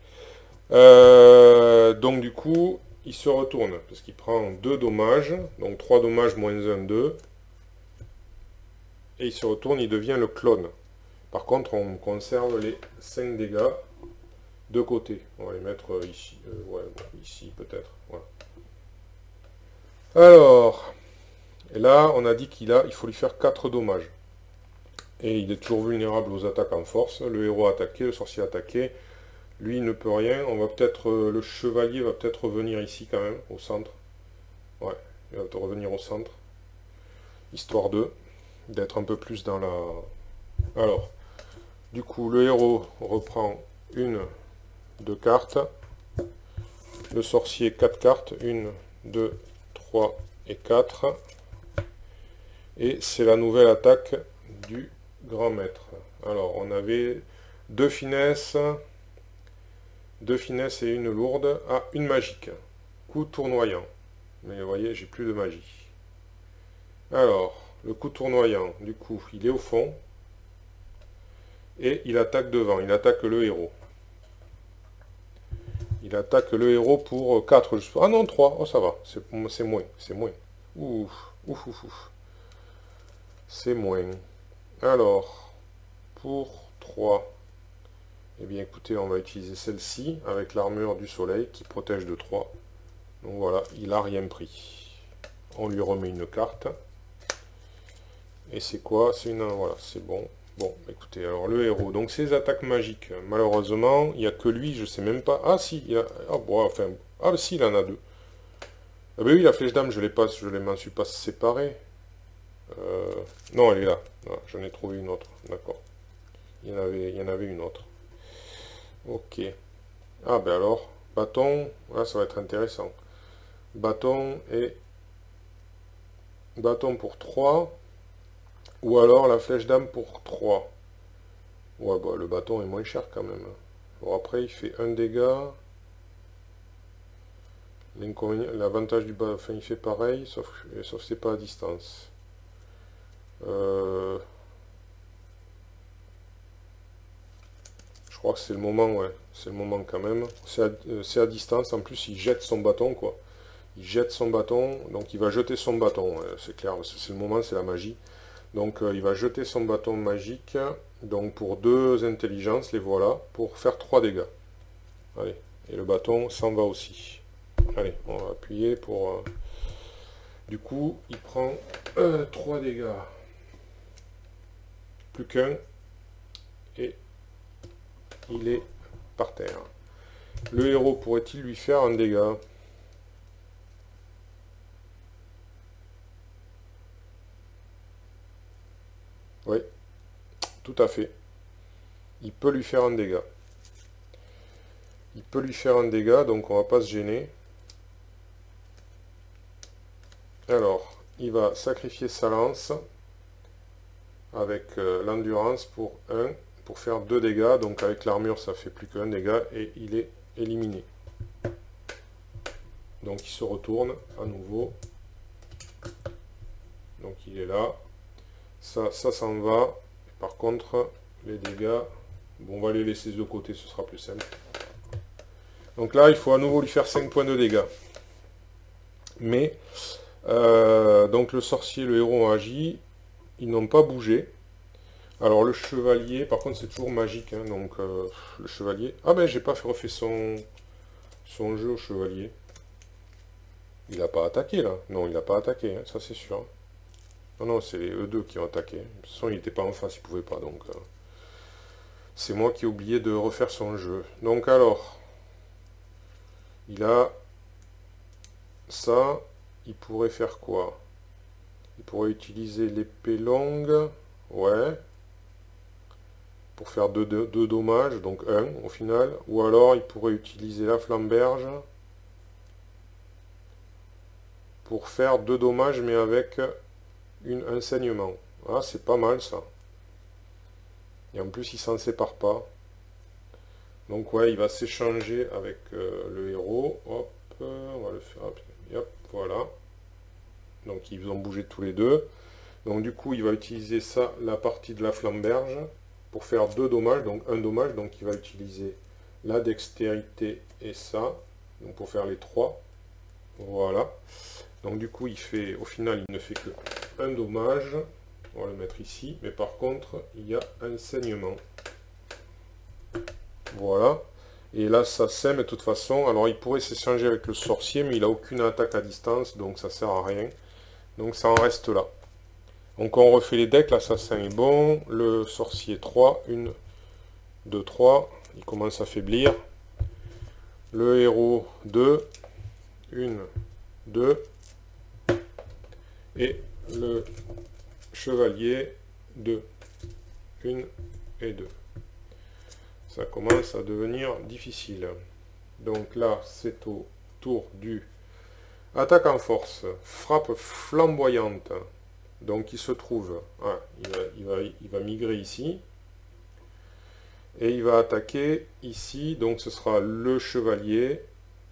Donc, du coup, il se retourne. Parce qu'il prend 2 dommages. Donc, 3 dommages moins 1, 2. Et il se retourne, il devient le clone. Par contre, on conserve les 5 dégâts de côté. On va les mettre ici. Ouais, ici peut-être. Voilà. Alors, et là, on a dit il faut lui faire 4 dommages. Et il est toujours vulnérable aux attaques en force. Le héros attaqué, le sorcier attaqué. Lui, il ne peut rien. On va peut-être... le chevalier va peut-être revenir ici quand même, au centre. Ouais, il va revenir au centre. Histoire d'être un peu plus dans la... Alors... Du coup, le héros reprend 1, 2 cartes. Le sorcier, 4 cartes. 1, 2, 3 et 4. Et c'est la nouvelle attaque du grand maître. Alors, on avait 2 finesses. 2 finesses et 1 lourde. Ah, une magique. Coup tournoyant. Mais vous voyez, j'ai plus de magie. Alors, le coup tournoyant, du coup, il est au fond. Et il attaque devant, il attaque le héros. Il attaque le héros pour 4. Ah non, 3. Oh, ça va. C'est moins. C'est moins. Ouf. Ouf, ouf, ouf. C'est moins. Alors, pour 3. Eh bien, écoutez, on va utiliser celle-ci avec l'armure du soleil qui protège de 3. Donc voilà, il n'a rien pris. On lui remet une carte. Et c'est quoi? C'est une... Voilà, c'est bon. Bon, écoutez, alors le héros, donc ces attaques magiques, malheureusement, il n'y a que lui, je sais même pas. Ah si, il y a... Ah bon, enfin... Ah si, il en a 2. Ah ben oui, la flèche d'âme, je l'ai pas, je ne m'en suis pas séparé. Non, elle est là. Ah, j'en ai trouvé une autre, d'accord. Il y en avait une autre. Ok. Ah ben alors, bâton, là ça va être intéressant. Bâton et... Bâton pour 3. Ou alors la flèche d'âme pour 3. Ouais, bah, le bâton est moins cher quand même. Bon, après, il fait 1 dégât. L'avantage du bâton, enfin, il fait pareil, sauf c'est pas à distance. Je crois que c'est le moment, ouais. C'est le moment quand même. C'est à distance. En plus, il jette son bâton, quoi. Il jette son bâton, donc il va jeter son bâton. C'est clair, c'est le moment, c'est la magie. Donc il va jeter son bâton magique, donc pour 2 intelligences, les voilà, pour faire 3 dégâts. Allez, et le bâton s'en va aussi. Allez, on va appuyer pour... Du coup, il prend 3 dégâts. Plus qu'un. Et il est par terre. Le héros pourrait-il lui faire un dégât? Oui, tout à fait. Il peut lui faire un dégât. Il peut lui faire un dégât, donc on va pas se gêner. Alors, il va sacrifier sa lance avec l'endurance pour faire 2 dégâts. Donc avec l'armure, ça fait plus qu'un dégât et il est éliminé. Donc il se retourne à nouveau. Donc il est là. Ça s'en va. Par contre, les dégâts. Bon, on va les laisser de côté, ce sera plus simple. Donc là, il faut à nouveau lui faire 5 points de dégâts. Mais, donc le sorcier et le héros ont agi. Ils n'ont pas bougé. Alors le chevalier, par contre, c'est toujours magique. Hein, donc le chevalier... Ah ben, j'ai pas refait son jeu au chevalier. Il n'a pas attaqué, là. Non, il n'a pas attaqué, hein, ça c'est sûr. Non, non, c'est eux deux qui ont attaqué. De toute façon, il n'était pas en face, il pouvait pas, donc... c'est moi qui ai oublié de refaire son jeu. Donc alors... Il a... ça... Il pourrait faire quoi? Il pourrait utiliser l'épée longue. Ouais. Pour faire deux dommages, donc 1 au final. Ou alors il pourrait utiliser la flamberge. Pour faire 2 dommages mais avec un saignement. Ah, c'est pas mal ça. Et en plus il s'en sépare pas. Donc ouais, il va s'échanger avec le héros. Hop, on va le faire. Hop, voilà. Donc ils ont bougé tous les deux. Donc du coup il va utiliser ça, la partie de la flamberge, pour faire 2 dommages, donc 1 dommage. Donc il va utiliser la dextérité et ça, donc pour faire les 3. Voilà. Donc du coup il fait, au final il ne fait que 1 dommage. On va le mettre ici, mais par contre il y a un saignement. Voilà. Et là ça sème de toute façon. Alors il pourrait s'échanger avec le sorcier, mais il n'a aucune attaque à distance, donc ça sert à rien. Donc ça en reste là. Donc on refait les decks, l'assassin est bon, le sorcier 3, 1, 2, 3, il commence à faiblir. Le héros 2, 1, 2, et le chevalier 2, 1 et 2. Ça commence à devenir difficile. Donc là, c'est au tour du attaque en force, frappe flamboyante. Donc il se trouve, ah, il va migrer ici. Et il va attaquer ici, donc ce sera le chevalier.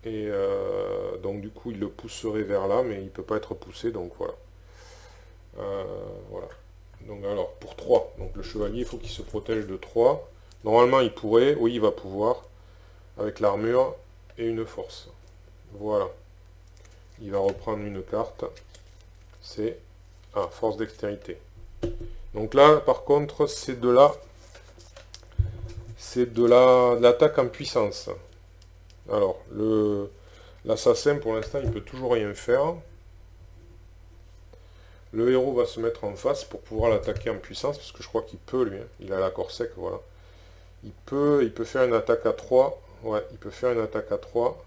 Et donc du coup il le pousserait vers là, mais il ne peut pas être poussé, donc voilà. Voilà. Donc alors, pour 3, donc le chevalier, il faut qu'il se protège de 3. Normalement il pourrait, oui il va pouvoir, avec l'armure et une force. Voilà. Il va reprendre une carte, c'est force dextérité. Donc là par contre c'est de l'attaque en puissance. Alors l'assassin pour l'instant il peut toujours rien faire. Le héros va se mettre en face pour pouvoir l'attaquer en puissance, parce que je crois qu'il peut lui, hein. Il a l'accord sec, voilà. Il peut faire une attaque à 3. Ouais, il peut faire une attaque à 3.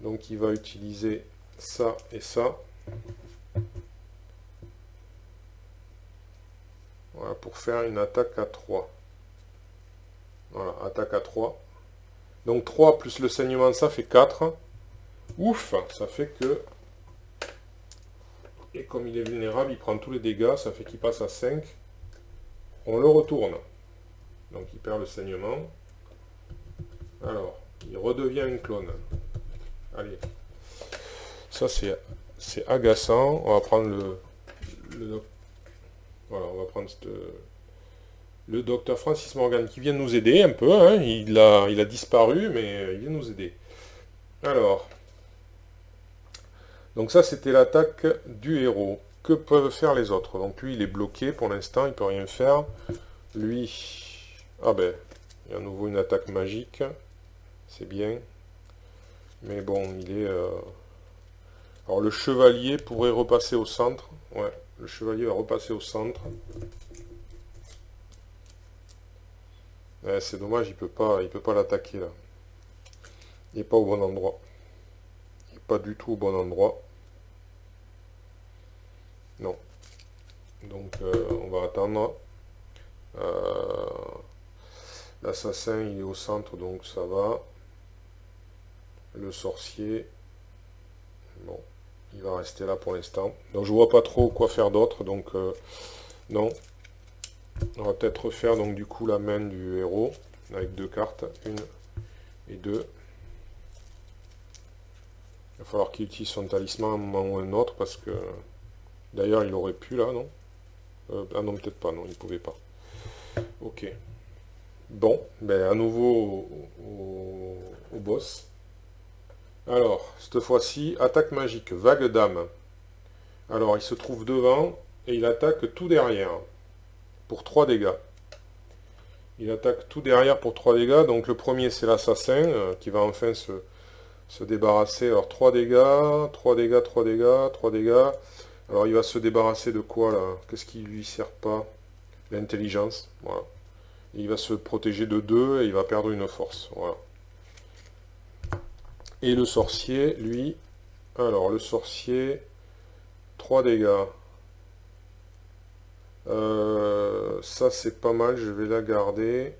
Donc il va utiliser ça et ça. Voilà, pour faire une attaque à 3. Voilà, attaque à 3. Donc 3 plus le saignement, ça fait 4. Ouf, ça fait que... Et comme il est vulnérable, il prend tous les dégâts, ça fait qu'il passe à 5. On le retourne. Donc il perd le saignement. Alors, il redevient un clone. Allez. Ça c'est agaçant. On va prendre voilà, on va prendre le docteur Francis Morgan qui vient nous aider un peu. Hein. Il a disparu, mais il vient nous aider. Alors, donc ça c'était l'attaque du héros. Que peuvent faire les autres? Donc lui il est bloqué pour l'instant, il peut rien faire. Lui, ah ben, il y a à nouveau une attaque magique. C'est bien. Mais bon, il est... Alors le chevalier pourrait repasser au centre. Ouais, le chevalier va repasser au centre. Ouais, c'est dommage, il peut pas l'attaquer là. Il n'est pas au bon endroit. Il n'est pas du tout au bon endroit. Non. Donc on va attendre. L'assassin il est au centre, donc ça va. Le sorcier, bon, il va rester là pour l'instant. Donc je vois pas trop quoi faire d'autre, donc non. On va peut-être refaire donc du coup la main du héros avec 2 cartes, 1 et 2. Il va falloir qu'il utilise son talisman à un moment ou un autre, parce que d'ailleurs il aurait pu là, non? Ah non, peut-être pas, non, il pouvait pas. Ok. Bon, ben à nouveau au boss. Alors, cette fois-ci, attaque magique, vague d'âme. Alors, il se trouve devant et il attaque tout derrière pour 3 dégâts. Il attaque tout derrière pour 3 dégâts. Donc le premier, c'est l'assassin qui va enfin se débarrasser. Alors 3 dégâts, 3 dégâts, 3 dégâts, 3 dégâts. Alors il va se débarrasser de quoi là? Qu'est-ce qui lui sert pas? L'intelligence. Voilà. Et il va se protéger de 2 et il va perdre une force. Voilà. Et le sorcier, lui, alors le sorcier, 3 dégâts. Ça c'est pas mal, je vais la garder.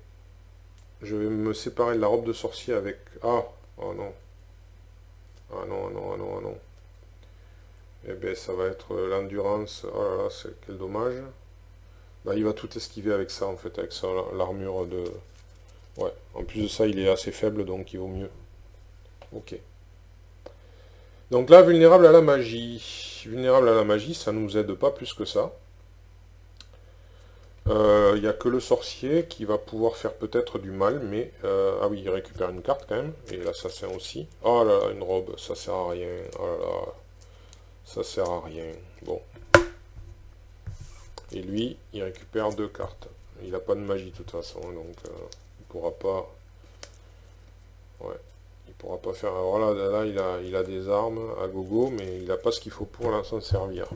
Je vais me séparer de la robe de sorcier avec... Ah, oh non. Ah non, ah non, ah non, ah non. Eh bien ça va être l'endurance. Oh là là, quel dommage. Bah, il va tout esquiver avec ça en fait, avec l'armure de... Ouais, en plus de ça il est assez faible donc il vaut mieux. Ok. Donc là, vulnérable à la magie. Vulnérable à la magie, ça ne nous aide pas plus que ça. Il n'y a que le sorcier qui va pouvoir faire peut-être du mal, mais... ah oui, il récupère une carte quand même, et l'assassin aussi. Oh là là, une robe, ça sert à rien. Oh là là, ça sert à rien. Bon. Et lui, il récupère 2 cartes. Il n'a pas de magie de toute façon, donc il pourra pas... Ouais, il pourra pas faire... Alors là, il a des armes à gogo, mais il n'a pas ce qu'il faut pour s'en servir.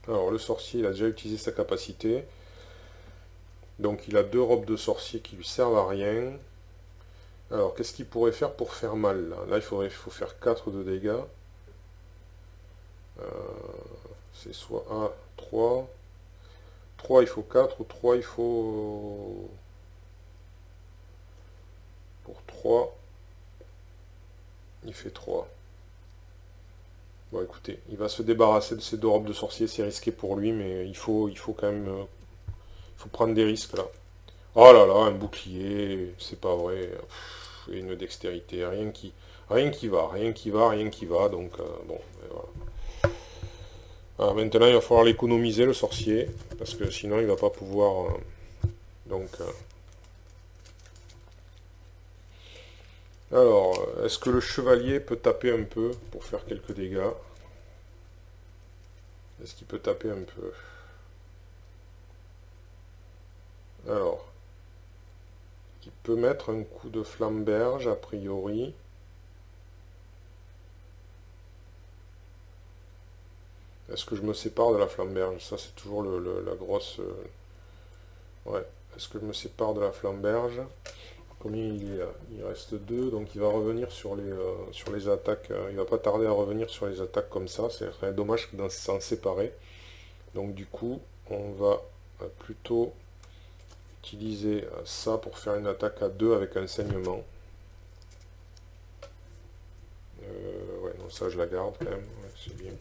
Alors le sorcier, il a déjà utilisé sa capacité. Donc il a 2 robes de sorcier qui lui servent à rien. Alors qu'est-ce qu'il pourrait faire pour faire mal là, il faut faire 4 de dégâts. C'est soit 3. 3 il faut 4 ou 3 il faut... Pour 3, il fait 3. Bon écoutez, il va se débarrasser de ces 2 robes de sorcier, c'est risqué pour lui, mais il faut quand même... il faut prendre des risques là. Oh là là, un bouclier, c'est pas vrai. Pff, et une dextérité, rien qui va, rien qui va, rien qui va, donc bon, voilà. Alors, maintenant il va falloir l'économiser le sorcier, parce que sinon il va pas pouvoir... donc... alors, est-ce que le chevalier peut taper un peu pour faire quelques dégâts? Est-ce qu'il peut taper un peu? Alors, il peut mettre un coup de flamberge, a priori. Est-ce que je me sépare de la flamberge? Ça, c'est toujours la grosse... ouais. Est-ce que je me sépare de la flamberge? Combien il est là? Il reste 2, donc il va revenir sur les attaques. Il va pas tarder à revenir sur les attaques comme ça. C'est très dommage de s'en séparer. Donc du coup, on va plutôt utiliser ça pour faire une attaque à 2 avec un saignement. Ouais, non, ça je la garde quand même. Ouais, c'est bien.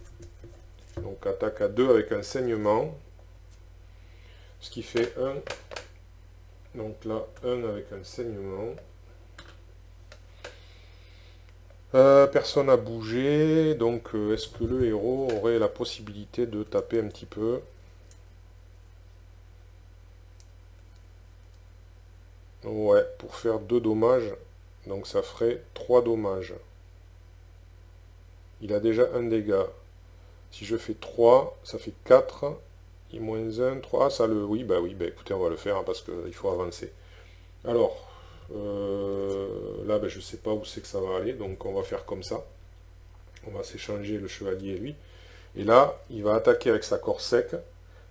Donc attaque à 2 avec un saignement. Ce qui fait 1. Donc là, 1 avec un saignement. Personne n'a bougé. Donc est-ce que le héros aurait la possibilité de taper un petit peu? Ouais, pour faire 2 dommages. Donc ça ferait 3 dommages. Il a déjà un dégât. Si je fais 3, ça fait 4. Et moins 1, 3. Ah, ça le... Oui, bah écoutez, on va le faire hein, parce qu'il faut avancer. Alors, là, je ne sais pas où c'est que ça va aller. Donc on va faire comme ça. On va s'échanger le chevalier et lui. Et là, il va attaquer avec sa corde sec.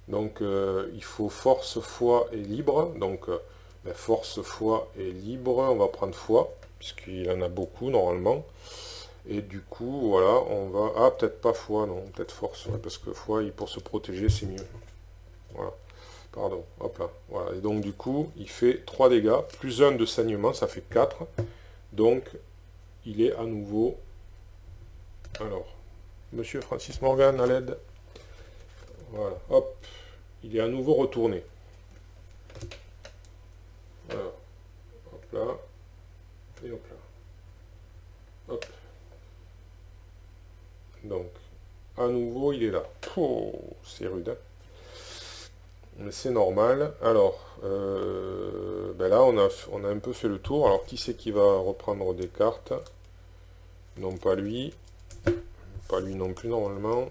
Donc il faut force, foi et libre. Donc force, foi et libre. On va prendre foi, puisqu'il en a beaucoup normalement. Et du coup, voilà, on va... Ah, peut-être pas foi, non, peut-être force, ouais, parce que foi, pour se protéger, c'est mieux. Voilà, pardon, hop là. Voilà, et donc du coup, il fait 3 dégâts, plus 1 de saignement, ça fait 4. Donc, il est à nouveau... Alors, Monsieur Francis Morgan à l'aide. Voilà, hop, il est à nouveau retourné. Voilà, hop là, et hop là. Hop. Donc, à nouveau, il est là. Oh, c'est rude. Hein. Mais c'est normal. Alors, ben là, on a un peu fait le tour. Alors, qui c'est qui va reprendre des cartes? Non, pas lui. Pas lui non plus, normalement.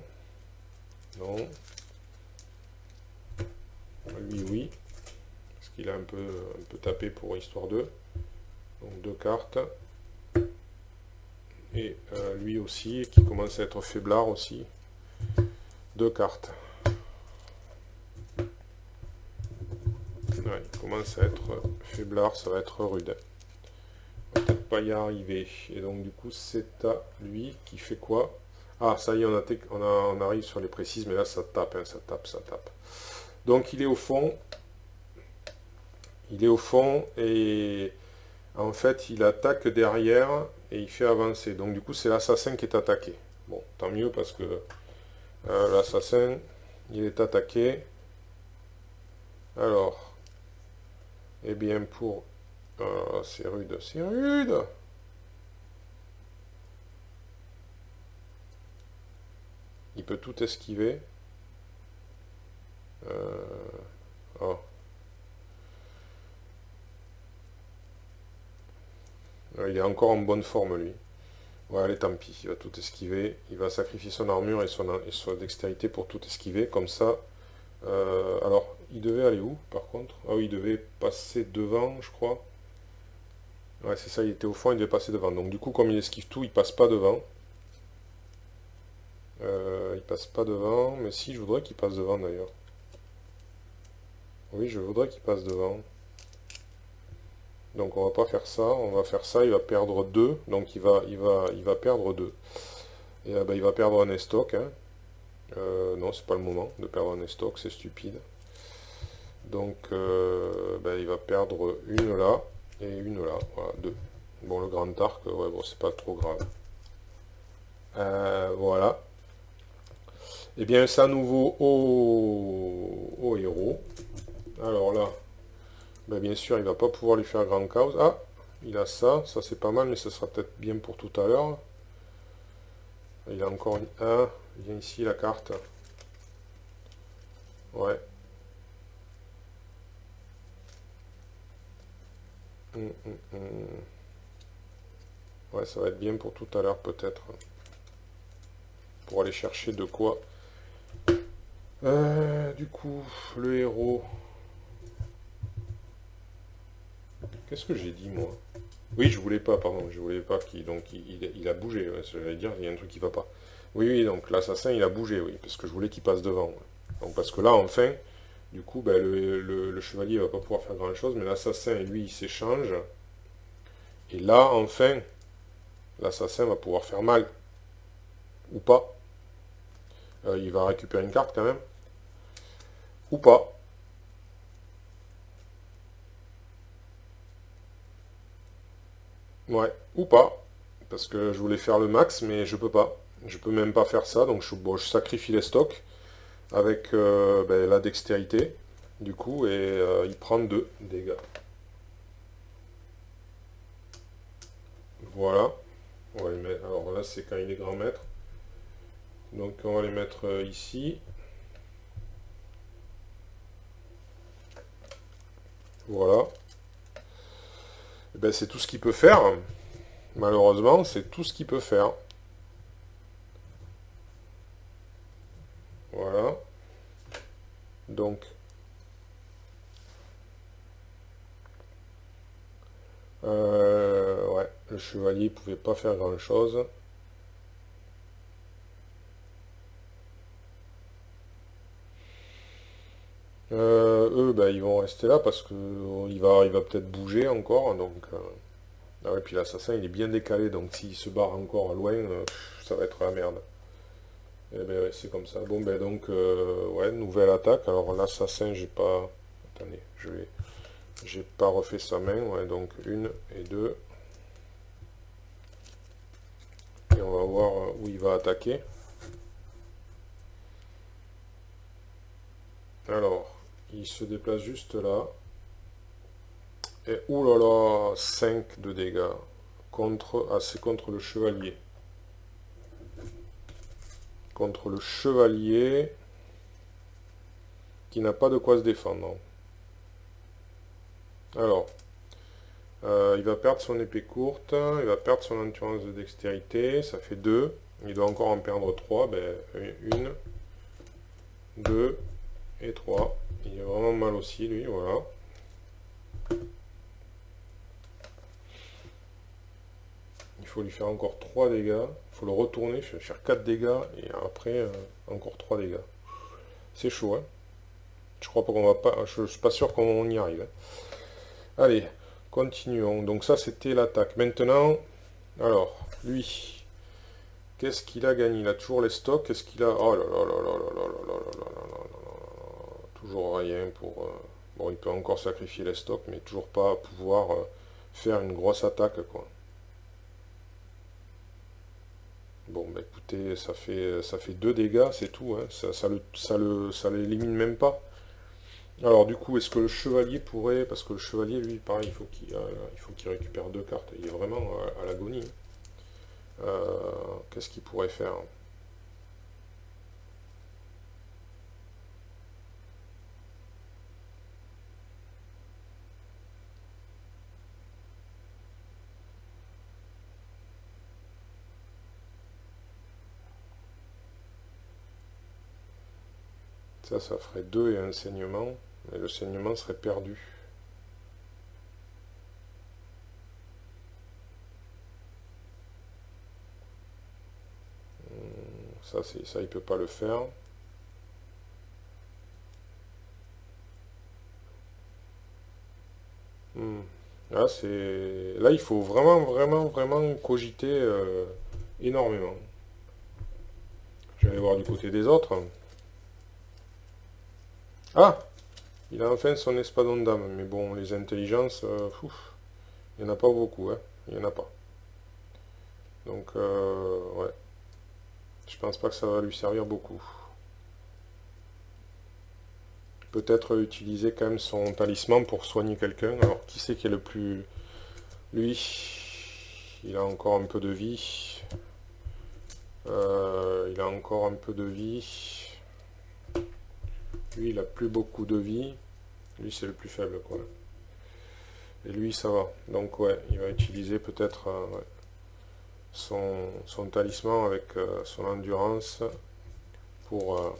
Non. Lui, oui. Parce qu'il a un peu tapé pour histoire 2. Donc, 2 cartes. Et lui aussi, qui commence à être faiblard aussi. 2 cartes. Ouais, il commence à être faiblard, ça va être rude. On va peut-être pas y arriver. Et donc du coup, c'est à lui qui fait quoi? Ah, ça y est, on arrive sur les précises, mais là, ça tape, hein, ça tape, ça tape. Donc il est au fond. Il est au fond et en fait, il attaque derrière et il fait avancer. Donc du coup, c'est l'assassin qui est attaqué. Bon, tant mieux parce que l'assassin, il est attaqué. Alors, eh bien pour... c'est rude, c'est rude. Il peut tout esquiver. Oh. Il est encore en bonne forme, lui. Ouais, allez, tant pis. Il va tout esquiver. Il va sacrifier son armure et sa dextérité pour tout esquiver. Comme ça. Alors, il devait aller où, par contre? Ah oui, il devait passer devant, je crois. Ouais, c'est ça, il était au fond, il devait passer devant. Donc, du coup, comme il esquive tout, il passe pas devant. Il passe pas devant. Mais si, je voudrais qu'il passe devant, d'ailleurs. Oui, je voudrais qu'il passe devant. Donc on va pas faire ça, on va faire ça, il va perdre 2, donc il va perdre 2. Et ben, il va perdre un estoc, hein. Non, c'est pas le moment de perdre un estoc, c'est stupide. Donc ben, il va perdre une là, et une là, voilà, 2. Bon, le grand arc, ouais, bon, c'est pas trop grave. Voilà. Et bien, c'est à nouveau au héros. Alors là, ben, bien sûr, il va pas pouvoir lui faire grand chaos. Ah, il a ça, ça c'est pas mal, mais ce sera peut-être bien pour tout à l'heure. Il a encore une 1, viens ici la carte. Ouais. Ouais, ça va être bien pour tout à l'heure peut-être. Pour aller chercher de quoi. Du coup, le héros. Qu'est-ce que j'ai dit moi? Oui, je voulais pas, pardon, je voulais pas qu'il. Donc il a bougé, ouais, j'allais dire, il y a un truc qui va pas. Oui, oui, donc l'assassin il a bougé, oui, parce que je voulais qu'il passe devant. Ouais. Donc parce que là, enfin, du coup, ben, le chevalier va pas pouvoir faire grand chose, mais l'assassin, lui, il s'échange. Et là, enfin, l'assassin va pouvoir faire mal. Ou pas. Il va récupérer une carte quand même. Ou pas. Ouais, ou pas. Parce que je voulais faire le max, mais je peux pas. Je peux même pas faire ça, donc bon, je sacrifie les stocks avec ben, la dextérité, du coup, et il prend 2 dégâts. Voilà. On va les mettre. Alors là, c'est quand il est grand maître. Donc on va les mettre ici. Voilà. Et ben, c'est tout ce qu'il peut faire. Malheureusement, c'est tout ce qu'il peut faire. Voilà. Donc, ouais, le chevalier pouvait pas faire grand chose. Eux, ben, ils vont rester là parce que il va peut-être bouger encore. Donc, ah ouais, puis l'assassin il est bien décalé, donc s'il se barre encore loin, ça va être la merde. Et ben ouais, c'est comme ça. Bon ben donc ouais, nouvelle attaque. Alors l'assassin, j'ai pas. Attendez, j'ai pas refait sa main, ouais, donc 1 et 2. Et on va voir où il va attaquer. Alors, il se déplace juste là. Et oulala, 5 de dégâts. C'est contre le chevalier. Contre le chevalier. qui n'a pas de quoi se défendre. Alors, il va perdre son épée courte, il va perdre son endurance de dextérité, ça fait 2. Il doit encore en perdre 3. Ben, 1, 2 et 3. Il est vraiment mal aussi, lui, voilà. Il faut lui faire encore 3 dégâts. Il faut le retourner, faire 4 dégâts et après encore 3 dégâts. C'est chaud, hein. Je crois pas qu'on va pas. Je suis pas sûr qu'on y arrive, hein. Allez, continuons. Donc ça c'était l'attaque. Maintenant, alors, lui, qu'est-ce qu'il a gagné? Il a toujours les stocks. Qu'est-ce qu'il a? Oh là là là là là là là là là là là là. Toujours rien pour. Bon, il peut encore sacrifier les stocks, mais toujours pas pouvoir faire une grosse attaque, quoi. Bon, bah écoutez, ça fait 2 dégâts, c'est tout, hein. Ça l'élimine même pas. Alors du coup, est-ce que le chevalier pourrait... Parce que le chevalier, lui, pareil, il faut qu'il récupère 2 cartes. Il est vraiment à l'agonie. Qu'est-ce qu'il pourrait faire? Ça ferait 2 et un saignement. Mais le saignement serait perdu. Ça, il peut pas le faire. Là, il faut vraiment cogiter énormément. Je vais aller voir du côté des autres. Ah! Il a enfin son espadon d'âme, mais bon, les intelligences, il n'y en a pas beaucoup, hein. Il n'y en a pas. Donc, ouais. Je pense pas que ça va lui servir beaucoup. Peut-être utiliser quand même son talisman pour soigner quelqu'un. Alors, qui c'est qui est le plus... Lui, il a encore un peu de vie. Il a encore un peu de vie. Lui, il a plus beaucoup de vie. Lui, c'est le plus faible, quoi. Et lui, ça va. Donc, ouais, il va utiliser peut-être ouais, son talisman avec son endurance pour...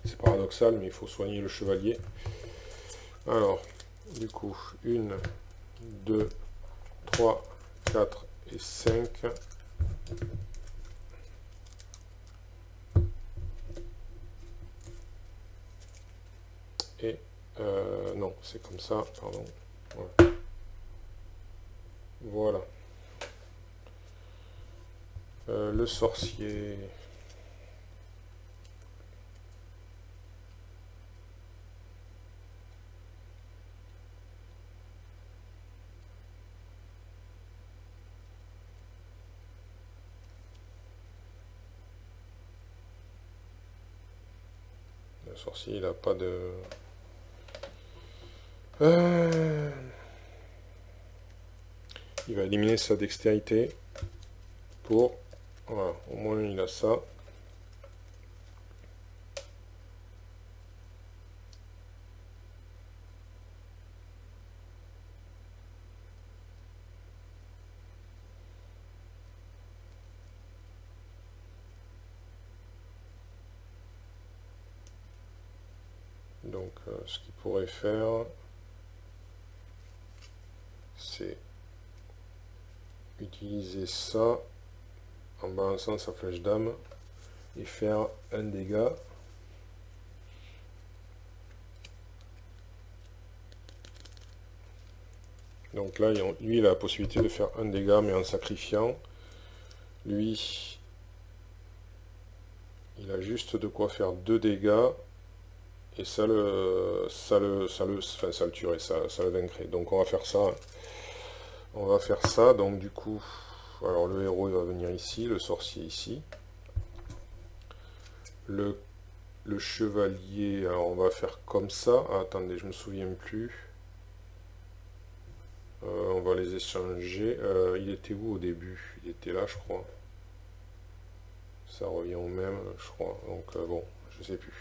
c'est paradoxal, mais il faut soigner le chevalier. Alors, du coup, 1, 2, 3, 4 et 5. Et non, c'est comme ça, pardon. Voilà. Voilà. Le sorcier. Le sorcier, il n'a pas de... Il va éliminer sa dextérité pour... Voilà, au moins il a ça. Donc ce qu'il pourrait faire, c'est utiliser ça en balançant sa flèche d'âme et faire un dégât. Donc là, lui, il a la possibilité de faire un dégât, mais en sacrifiant. Lui, il a juste de quoi faire 2 dégâts. Et ça le tuerait, ça le vaincrait. Donc on va faire ça. On va faire ça. Donc du coup, alors le héros il va venir ici, le sorcier ici. Le chevalier, alors on va faire comme ça. Ah, attendez, je me souviens plus. On va les échanger. Il était où au début? Il était là, je crois. Ça revient au même, je crois. Donc bon, je sais plus.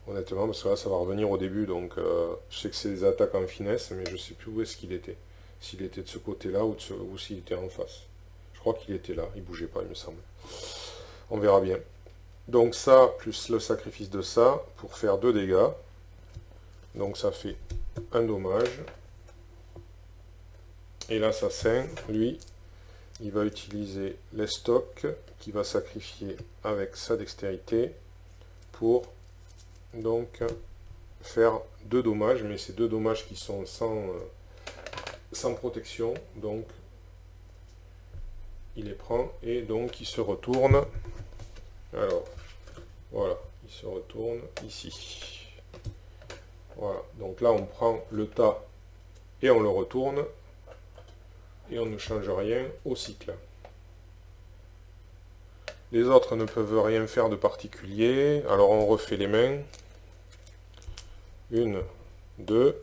Honnêtement, parce que là, ça va revenir au début, donc je sais que c'est des attaques en finesse, mais je sais plus où est-ce qu'il était. S'il était de ce côté-là ou s'il était en face. Je crois qu'il était là, il bougeait pas, il me semble. On verra bien. Donc ça, plus le sacrifice de ça, pour faire 2 dégâts. Donc ça fait un dommage. Et l'assassin, lui, il va utiliser l'estoc, qui va sacrifier avec sa dextérité, pour donc faire 2 dommages, mais c'est 2 dommages qui sont sans protection, donc il les prend et donc il se retourne. Alors voilà, il se retourne ici. Voilà, donc là on prend le tas et on le retourne et on ne change rien au cycle. Les autres ne peuvent rien faire de particulier, alors on refait les mains. 1, 2,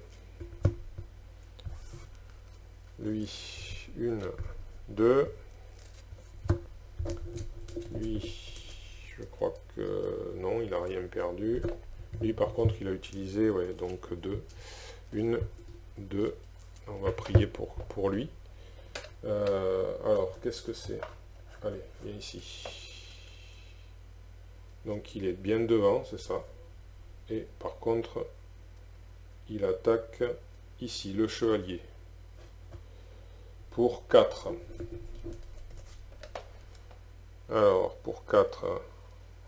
lui, 1, 2, lui, je crois que non, il n'a rien perdu. Lui par contre il a utilisé, ouais, donc 2, 1, 2, on va prier pour lui. Alors, qu'est-ce que c'est? Allez, viens ici. Donc il est bien devant, c'est ça. Et par contre, il attaque ici, le chevalier. Pour 4. Alors, pour 4,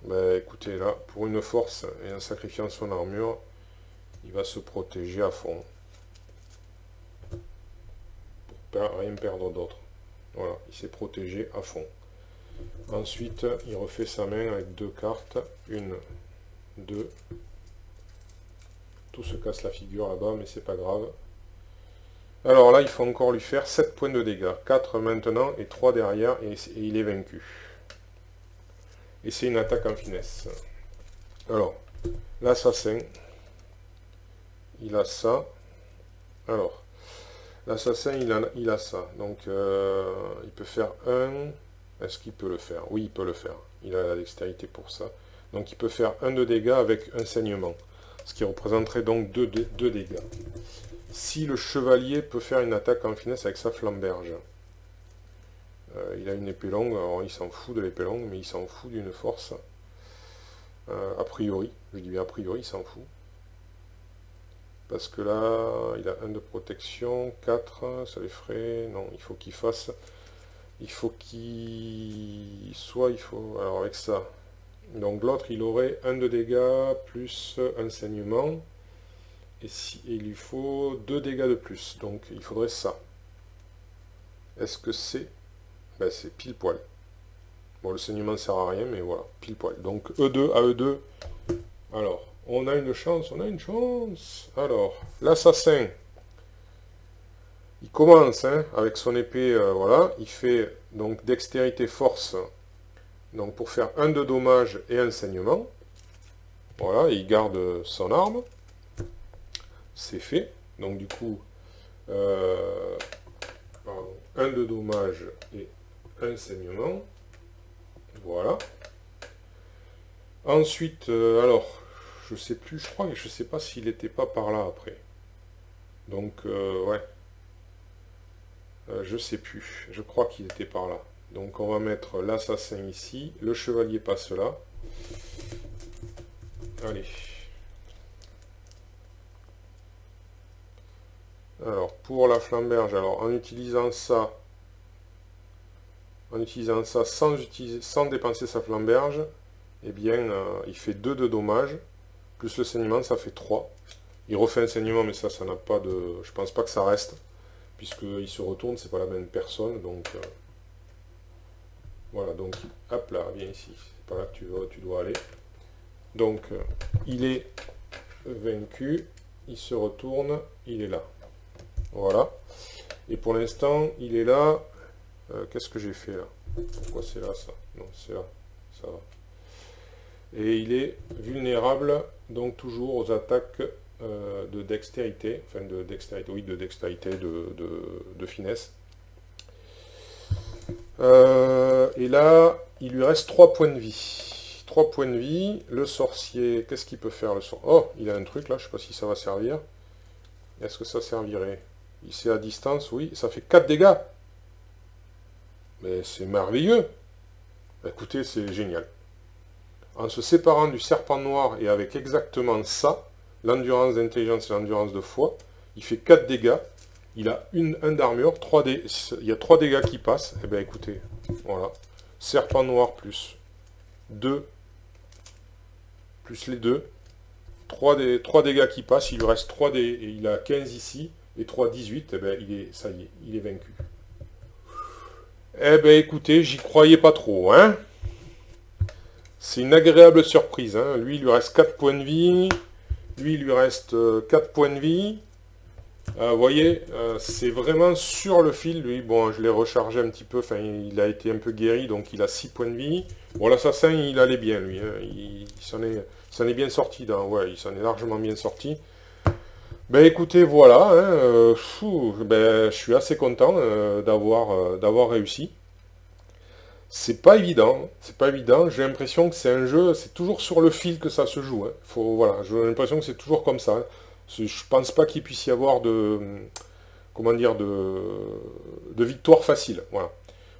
ben, écoutez, là, pour une force et en sacrifiant son armure, il va se protéger à fond. Pour rien perdre d'autre. Voilà, il s'est protégé à fond. Ensuite, il refait sa main avec 2 cartes. 1, 2. Tout se casse la figure là-bas, mais c'est pas grave. Alors là, il faut encore lui faire 7 points de dégâts. 4 maintenant et 3 derrière, et il est vaincu. Et c'est une attaque en finesse. Alors, l'assassin, il a ça. Alors, l'assassin, il a ça. Donc, il peut faire 1. Est-ce qu'il peut le faire? Oui, il peut le faire. Il a la dextérité pour ça. Donc, il peut faire 1 de dégâts avec un saignement. Ce qui représenterait donc 2 dégâts. Si le chevalier peut faire une attaque en finesse avec sa flamberge. Il a une épée longue, alors il s'en fout de l'épée longue, mais il s'en fout d'une force. A priori, je dis bien a priori, il s'en fout. Parce que là, il a 1 de protection, 4, ça lui ferait... Non, il faut qu'il fasse... Il faut qu'il... Soit il faut... Alors avec ça... Donc l'autre, il aurait 1 de dégâts plus un saignement. Et il lui faut 2 dégâts de plus. Donc il faudrait ça. Est-ce que c'est... Ben, c'est pile poil. Bon, le saignement ne sert à rien, mais voilà, pile poil. Donc E2 à E2. Alors, on a une chance, on a une chance. Alors, l'assassin, il commence hein, avec son épée, voilà. Il fait donc dextérité force. Donc pour faire 1 de dommage et un saignement. Voilà, et il garde son arme. C'est fait. Donc du coup, 1 de dommage et un saignement. Voilà. Ensuite, alors, je sais plus, je crois, je sais pas s'il n'était pas par là après. Donc, ouais. Je sais plus. Je crois qu'il était par là. Donc, on va mettre l'assassin ici. Le chevalier passe là. Allez. Alors, pour la flamberge, alors, en utilisant ça sans dépenser sa flamberge, eh bien, il fait 2 de dommages, plus le saignement, ça fait 3. Il refait un saignement, mais ça n'a pas de... Je pense pas que ça reste, puisqu'il se retourne, c'est pas la même personne, donc... voilà, donc, hop là, viens ici, c'est pas là que tu dois aller. Donc, il est vaincu, il se retourne, il est là. Voilà. Et pour l'instant, il est là... qu'est-ce que j'ai fait là? Pourquoi c'est là ça? Non, c'est là. Ça va. Et il est vulnérable, donc toujours aux attaques de dextérité. Enfin, de dextérité, oui, de dextérité, de finesse. Et là, il lui reste 3 points de vie. 3 points de vie. Le sorcier, qu'est-ce qu'il peut faire le sorcier? Oh, il a un truc là, je sais pas si ça va servir. Est-ce que ça servirait? Il c'est à distance, oui. Ça fait 4 dégâts. Mais c'est merveilleux. Écoutez, c'est génial. En se séparant du serpent noir et avec exactement ça, l'endurance d'intelligence et l'endurance de foi, il fait 4 dégâts. Il a un d'armure, il y a 3 dégâts qui passent. Eh bien écoutez, voilà. Serpent noir plus 2, plus les 2. 3 dégâts qui passent, il lui reste 3 dés, et il a 15 ici, et 3, 18, eh bien ça y est, il est vaincu. Eh bien écoutez, j'y croyais pas trop, hein. C'est une agréable surprise, hein. Lui, il lui reste 4 points de vie, lui, il lui reste 4 points de vie. Vous voyez, c'est vraiment sur le fil, lui. Bon, je l'ai rechargé un petit peu, enfin, il a été un peu guéri, donc il a 6 points de vie. Bon, l'assassin, il allait bien, lui. Hein. Il s'en est bien sorti, ouais, il s'en est largement bien sorti. Ben écoutez, voilà, hein, ben, je suis assez content d'avoir réussi. C'est pas évident, j'ai l'impression que c'est un jeu, c'est toujours sur le fil que ça se joue. Hein. Voilà, j'ai l'impression que c'est toujours comme ça. Hein. Je pense pas qu'il puisse y avoir comment dire, de victoire facile. Voilà.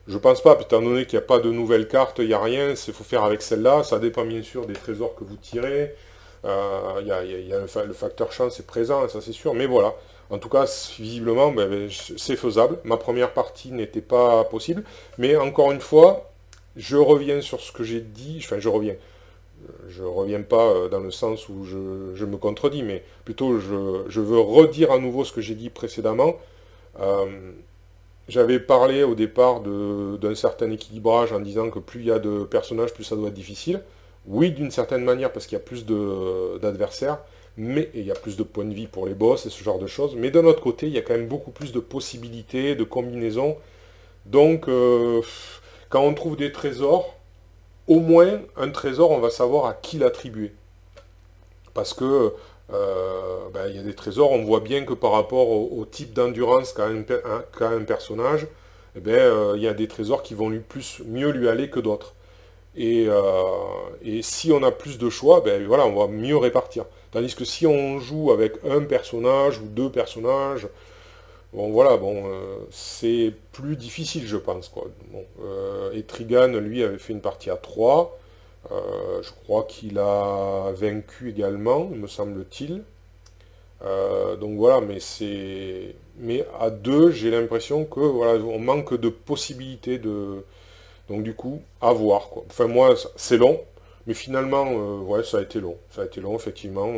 Je pense pas, étant donné qu'il n'y a pas de nouvelles cartes, il n'y a rien, il faut faire avec celle-là. Ça dépend bien sûr des trésors que vous tirez. Il y a le facteur chance est présent, ça c'est sûr. Mais voilà, en tout cas, visiblement, c'est faisable. Ma première partie n'était pas possible. Mais encore une fois, je reviens sur ce que j'ai dit. Enfin, je reviens pas dans le sens où je me contredis, mais plutôt je veux redire à nouveau ce que j'ai dit précédemment. J'avais parlé au départ d'un certain équilibrage en disant que plus il y a de personnages, plus ça doit être difficile. Oui, d'une certaine manière, parce qu'il y a plus d'adversaires, mais il y a plus de points de vie pour les boss et ce genre de choses. Mais d'un autre côté, il y a quand même beaucoup plus de possibilités, de combinaisons. Donc, quand on trouve des trésors, au moins, un trésor, on va savoir à qui l'attribuer. Parce que, il y a des trésors, on voit bien que par rapport au type d'endurance qu'a un personnage, il y a des trésors qui vont mieux lui aller que d'autres. Et si on a plus de choix, voilà, on va mieux répartir. Tandis que si on joue avec un personnage ou 2 personnages, bon voilà, c'est plus difficile je pense, quoi. Bon, et Trigan, lui, avait fait une partie à 3. Je crois qu'il a vaincu également, me semble-t-il. Donc voilà, mais à 2, j'ai l'impression que voilà, on manque de possibilités de. Donc du coup, à voir, quoi. Enfin moi, c'est long, mais finalement, ouais, ça a été long. Ça a été long, effectivement.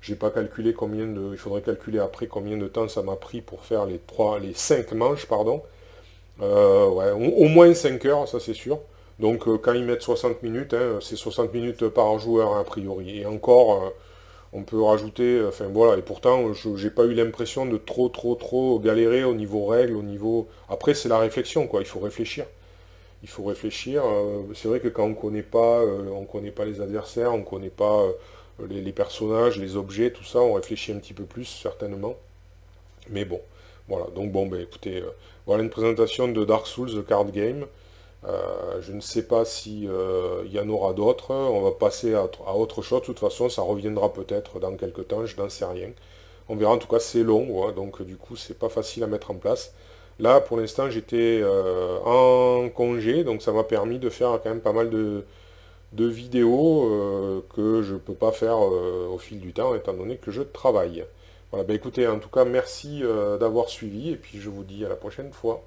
J'ai pas calculé combien de. Il faudrait calculer après combien de temps ça m'a pris pour faire les 5 manches, pardon. Ouais, au moins 5 heures, ça c'est sûr. Donc quand ils mettent 60 minutes, hein, c'est 60 minutes par joueur, hein, a priori. Et encore, on peut rajouter. Enfin voilà, et pourtant, j'ai pas eu l'impression de trop galérer au niveau règles, au niveau. Après, c'est la réflexion, quoi. Il faut réfléchir. Il faut réfléchir. C'est vrai que quand on connaît pas les adversaires, on connaît pas les personnages, les objets, tout ça, on réfléchit un petit peu plus, certainement. Mais bon, voilà. Donc bon, écoutez, voilà une présentation de Dark Souls, The Card Game. Je ne sais pas si il y en aura d'autres. On va passer à autre chose. De toute façon, ça reviendra peut-être dans quelques temps, je n'en sais rien. On verra, en tout cas, c'est long, ouais, donc du coup, c'est pas facile à mettre en place. Là, pour l'instant, j'étais en congé, donc ça m'a permis de faire quand même pas mal de vidéos que je ne peux pas faire au fil du temps, étant donné que je travaille. Voilà, écoutez, en tout cas, merci d'avoir suivi, et puis je vous dis à la prochaine fois.